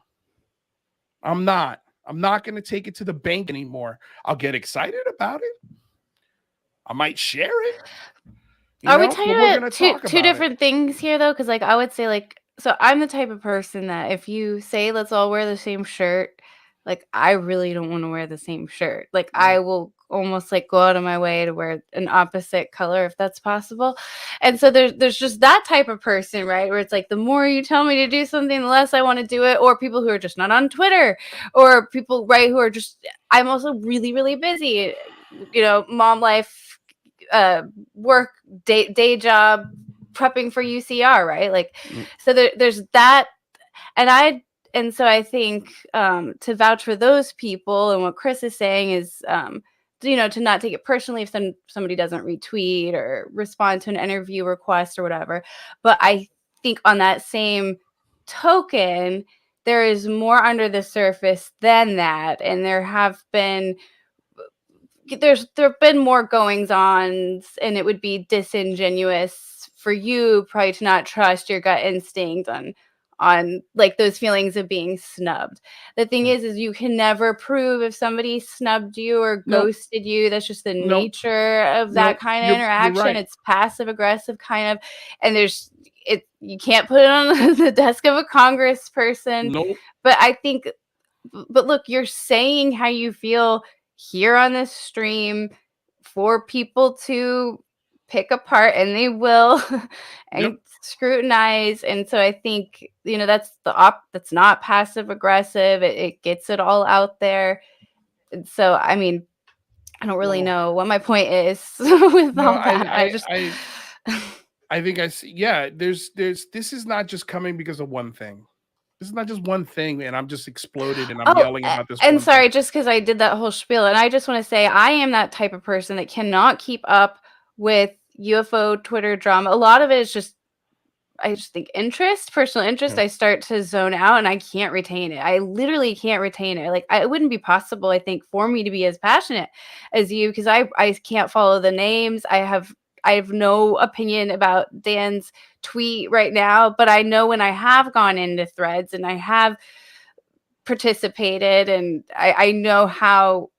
I'm not. I'm not going to take it to the bank anymore. I'll get excited about it. I might share it. Are we talking about two different things here, though? Because, like, I would say, like, so I'm the type of person that if you say let's all wear the same shirt, like, I really don't want to wear the same shirt. Like, I will almost like go out of my way to wear an opposite color if that's possible. And so there's just that type of person, right? Where it's like the more you tell me to do something, the less I want to do it. Or people who are just not on Twitter, or people, right, who are just, I'm also really, really busy, you know, mom life, work, day job, prepping for UCR, right? Like, so there's that. And so I think to vouch for those people and what Chris is saying is, you know, to not take it personally if somebody doesn't retweet or respond to an interview request or whatever. But I think on that same token, there is more under the surface than that. And there have been more goings on, and it would be disingenuous for you probably to not trust your gut instinct on like those feelings of being snubbed. The thing is you can never prove if somebody snubbed you or ghosted you. That's just the nature of that kind of interaction. Right. It's passive aggressive kind of, and you can't put it on the desk of a congressperson. But look, you're saying how you feel here on this stream for people to pick apart and they will and Yep. scrutinize. And so I think, that's that's not passive aggressive. It gets it all out there. And so, I mean, I don't really know what my point is with No, all that. I think I see. Yeah, there's this is not just coming because of one thing. This is not just one thing, and I'm just exploded and I'm yelling about this. And one sorry, thing. just because I did that whole spiel, and I just want to say I am that type of person that cannot keep up with UFO Twitter drama. A lot of it is just, I just think personal interest. I start to zone out and I can't retain it. I literally can't retain it. Like, it wouldn't be possible, I think, for me to be as passionate as you, because I can't follow the names. I have no opinion about Dan's tweet right now, but I know when I have gone into threads and I have participated, and I know how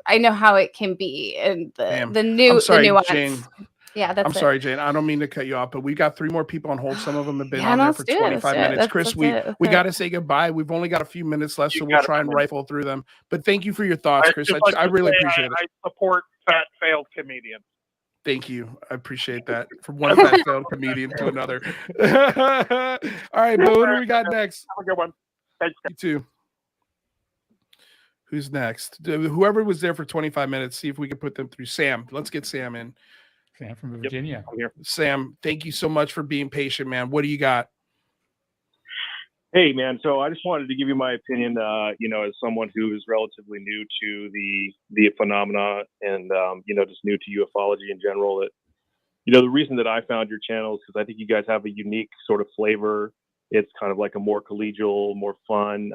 it can be, and the nuance. Jane. Yeah, that's I'm sorry, Jane. I don't mean to cut you off, but we got 3 more people on hold. Some of them have been Yeah, on no, there let's for do it, 25 minutes. That's Chris, it. we got to say goodbye. We've only got a few minutes left, so we'll got it, try and man. rifle through them. But thank you for your thoughts, I'd Chris. just like I to really say appreciate it. I support fat failed comedians. Thank you. I appreciate that. From one fat failed comedian to another. All right, Bo, who do we got next? Have a good one. Thanks. You too. Who's next? Whoever was there for 25 minutes, see if we can put them through. Sam, let's get Sam in. Sam from Virginia. Yep. Sam, thank you so much for being patient, man. What do you got? Hey, man. So I just wanted to give you my opinion, as someone who is relatively new to the phenomena and, just new to ufology in general, that, the reason that I found your channel is because I think you guys have a unique sort of flavor. It's kind of like a more collegial, more fun.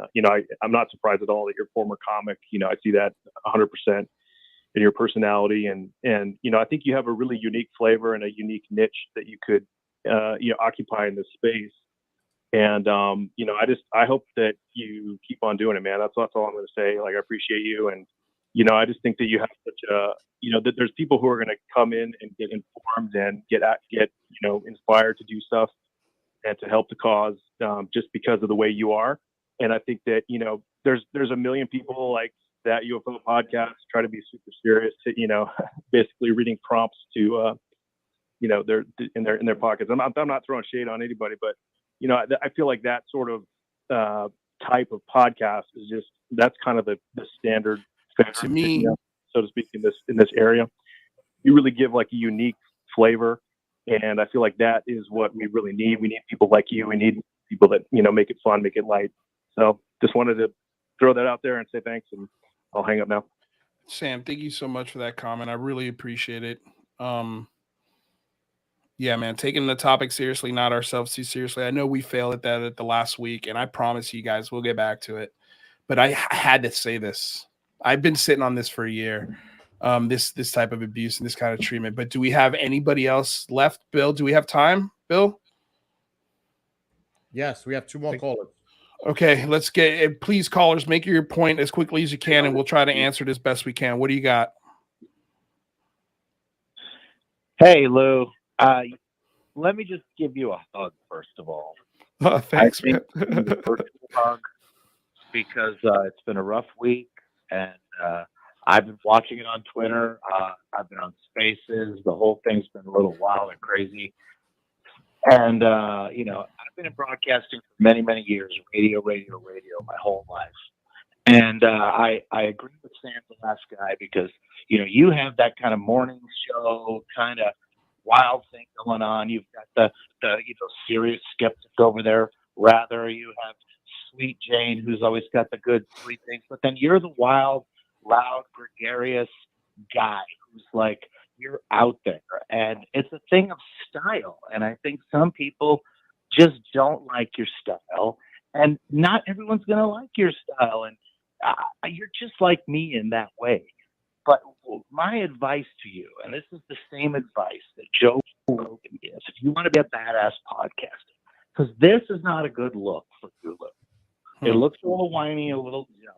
I'm not surprised at all that you're a former comic. I see that 100% in your personality. And I think you have a really unique flavor and a unique niche that you could, occupy in this space. And, I hope that you keep on doing it, man. That's all I'm going to say. Like, I appreciate you. And, I just think that you have such a, that there's people who are going to come in and get informed and get, inspired to do stuff and to help the cause, just because of the way you are. And I think that, there's a million people like that UFO podcast try to be super serious to, basically reading prompts to, they're in their pockets. I'm not throwing shade on anybody, but, I feel like that sort of type of podcast is just, that's kind of the standard to me, so to speak, in this area. You really give like a unique flavor, and I feel like that is what we really need. We need people like you. We need people that make it fun, make it light. So just wanted to throw that out there and say thanks, and I'll hang up now. Sam, thank you so much for that comment. I really appreciate it. Yeah, man, taking the topic seriously, not ourselves too seriously. I know we failed at that at the last week, and I promise you guys we'll get back to it. But I had to say this. I've been sitting on this for a year, this type of abuse and this kind of treatment. But do we have anybody else left, Bill? Do we have time, Bill? Yes, we have 2 more callers. Okay, let's get. Please, callers, make your point as quickly as you can, and we'll try to answer it as best we can. What do you got? Hey, Lou. Let me just give you a hug, first of all. Thanks, man. Hug, because it's been a rough week, and I've been watching it on Twitter. I've been on Spaces. The whole thing's been a little wild and crazy. And, I've been in broadcasting for many, many years, radio, my whole life. And I agree with Sam, the last guy, because, you have that kind of morning show kind of wild thing going on. You've got the serious skeptic over there. Rather, you have Sweet Jane, who's always got the good, sweet things. But then you're the wild, loud, gregarious guy who's like, you're out there. And it's a thing of style. And I think some people just don't like your style. And not everyone's going to like your style. And you're just like me in that way. But my advice to you, and this is the same advice that Joe Rogan gives, if you want to be a badass podcaster, because this is not a good look for you, Lou. It looks a little whiny, a little jealous.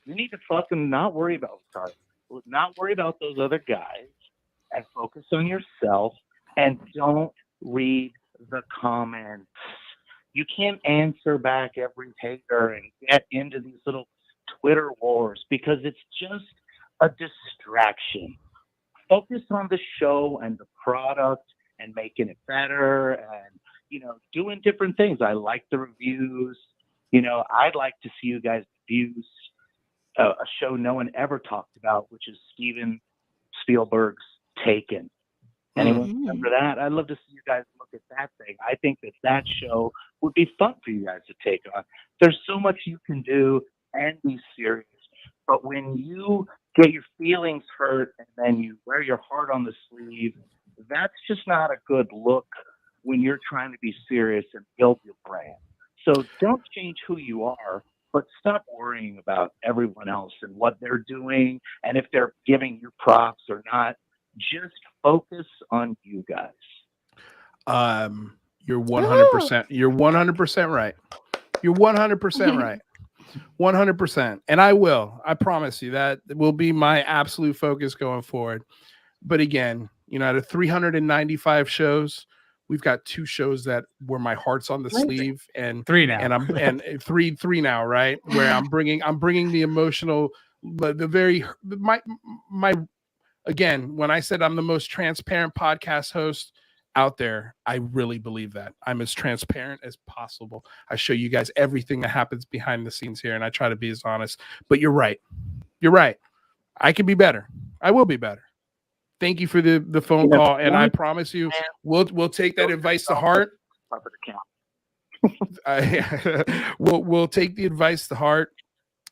You need to fucking not worry about those other guys, and focus on yourself, and don't read the comments. You can't answer back every hater and get into these little Twitter wars, because it's just a distraction. focus on the show and the product and making it better and, doing different things. I like the reviews. I'd like to see you guys review a show no one ever talked about, which is Steven Spielberg's Taken. Anyone remember that? I'd love to see you guys look at that thing. I think that show would be fun for you guys to take on. There's so much you can do and be serious. But when you get your feelings hurt and then you wear your heart on the sleeve, that's just not a good look when you're trying to be serious and build your brand. So don't change who you are, but stop worrying about everyone else and what they're doing and if they're giving you props or not. Just focus on you guys. You're 100%. You're 100% right. You're 100% right. 100%. And I promise you that will be my absolute focus going forward. But again, out of 395 shows, we've got 2 shows that where my heart's on the sleeve, and 3 now, and I'm three now, right? Where I'm bringing the emotional, but my again, when I said I'm the most transparent podcast host out there, I really believe that. I'm as transparent as possible. I show you guys everything that happens behind the scenes here, and I try to be as honest. But you're right. You're right. I can be better. I will be better. Thank you for the phone call, and I promise you, we'll take that advice to heart. We'll take the advice to heart,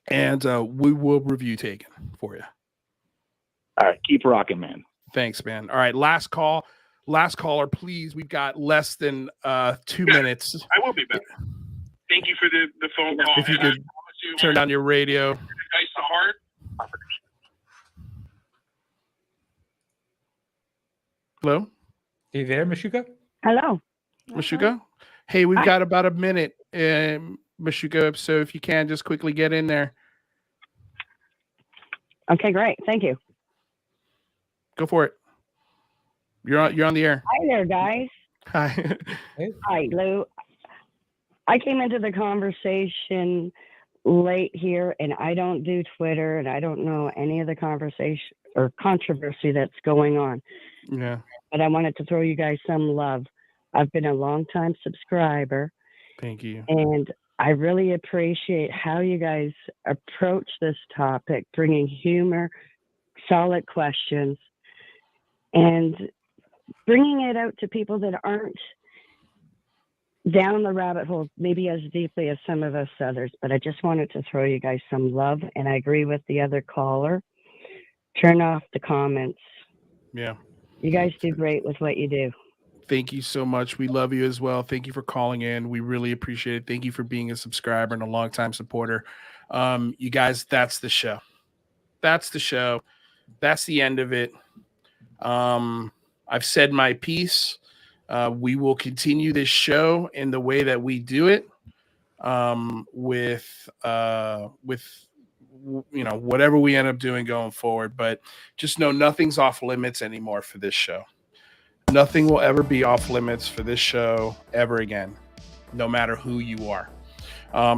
and we will review Taken for you. All right, keep rocking, man. Thanks, man. All right, last caller, please. We've got less than 2 minutes. I will be better. Thank you for the phone call. If you could turn down your radio. Advice to heart. Hello? Are you there, Mashuka? Hello. Mashuka? Hey, we've got about a minute, Mashuka, so if you can, just quickly get in there. Okay, great. Thank you. Go for it. You're on the air. Hi there, guys. Hi. Hi, Lou. I came into the conversation late here, and I don't do Twitter, and I don't know any of the conversation or controversy that's going on. Yeah. But I wanted to throw you guys some love. I've been a long-time subscriber. Thank you. And I really appreciate how you guys approach this topic, bringing humor, solid questions, and bringing it out to people that aren't down the rabbit hole maybe as deeply as some of us others. But I just wanted to throw you guys some love, and I agree with the other caller. Turn off the comments. Yeah. You guys do great with what you do. Thank you so much. We love you as well. Thank you for calling in. We really appreciate it. Thank you for being a subscriber and a longtime supporter. You guys, that's the show. That's the show. That's the end of it. I've said my piece. We will continue this show in the way that we do it, with whatever we end up doing going forward. But just know nothing's off limits anymore for this show. Nothing will ever be off limits for this show ever again, no matter who you are.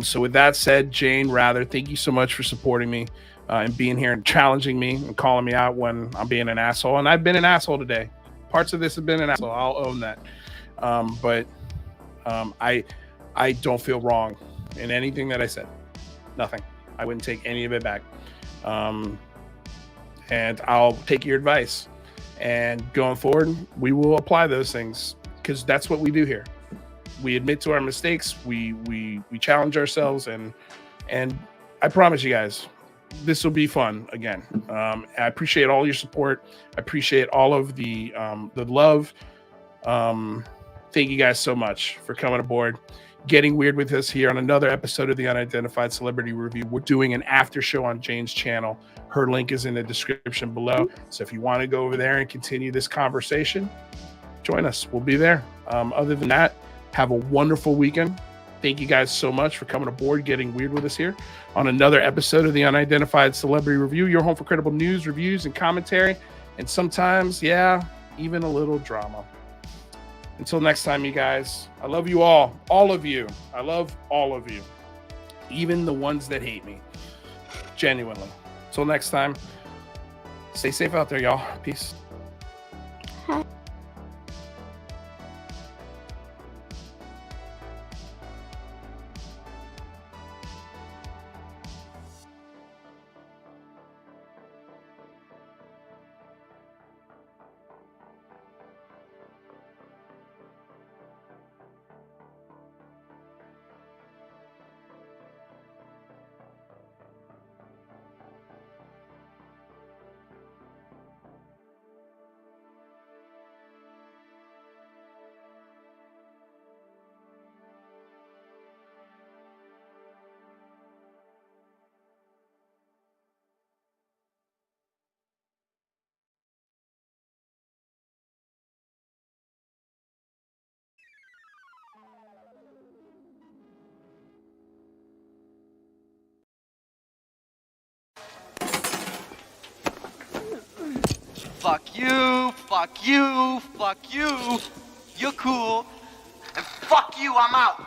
So with that said, Jane Rather, thank you so much for supporting me and being here and challenging me and calling me out when I'm being an asshole. And I've been an asshole today. Parts of this have been an asshole. I'll own that. But I don't feel wrong in anything that I said. Nothing. I wouldn't take any of it back. And I'll take your advice. And going forward, we will apply those things because that's what we do here. We admit to our mistakes. We challenge ourselves, and I promise you guys, this will be fun again. I appreciate all your support. I appreciate all of the love. Thank you guys so much for coming aboard, getting weird with us here on another episode of the Unidentified Celebrity Review. We're doing an after show on Jane's channel. Her link is in the description below. So if you want to go over there and continue this conversation, join us. We'll be there. Other than that, have a wonderful weekend. Thank you guys so much for coming aboard, getting weird with us here on another episode of the Unidentified Celebrity Review, your home for credible news, reviews, and commentary, and sometimes, yeah, even a little drama. Until next time, you guys, I love you all of you. I love all of you, even the ones that hate me, genuinely. Until next time, stay safe out there, y'all. Peace. fuck you, fuck you, fuck you. You're cool. And fuck you, I'm out.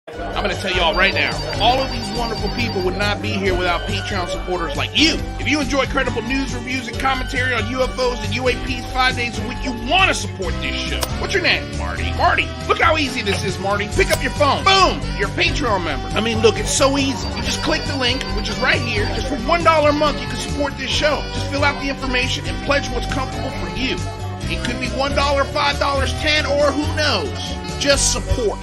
I'm going to tell y'all right now, all of these wonderful people would not be here without Patreon supporters like you. If you enjoy credible news, reviews, and commentary on UFOs and UAPs 5 days a week, you want to support this show. What's your name? Marty. Marty, look how easy this is, Marty. Pick up your phone. Boom! You're a Patreon member. I mean, look, it's so easy. You just click the link, which is right here. Just for $1 a month, you can support this show. Just fill out the information and pledge what's comfortable for you. It could be $1, $5, $10, or who knows. Just support.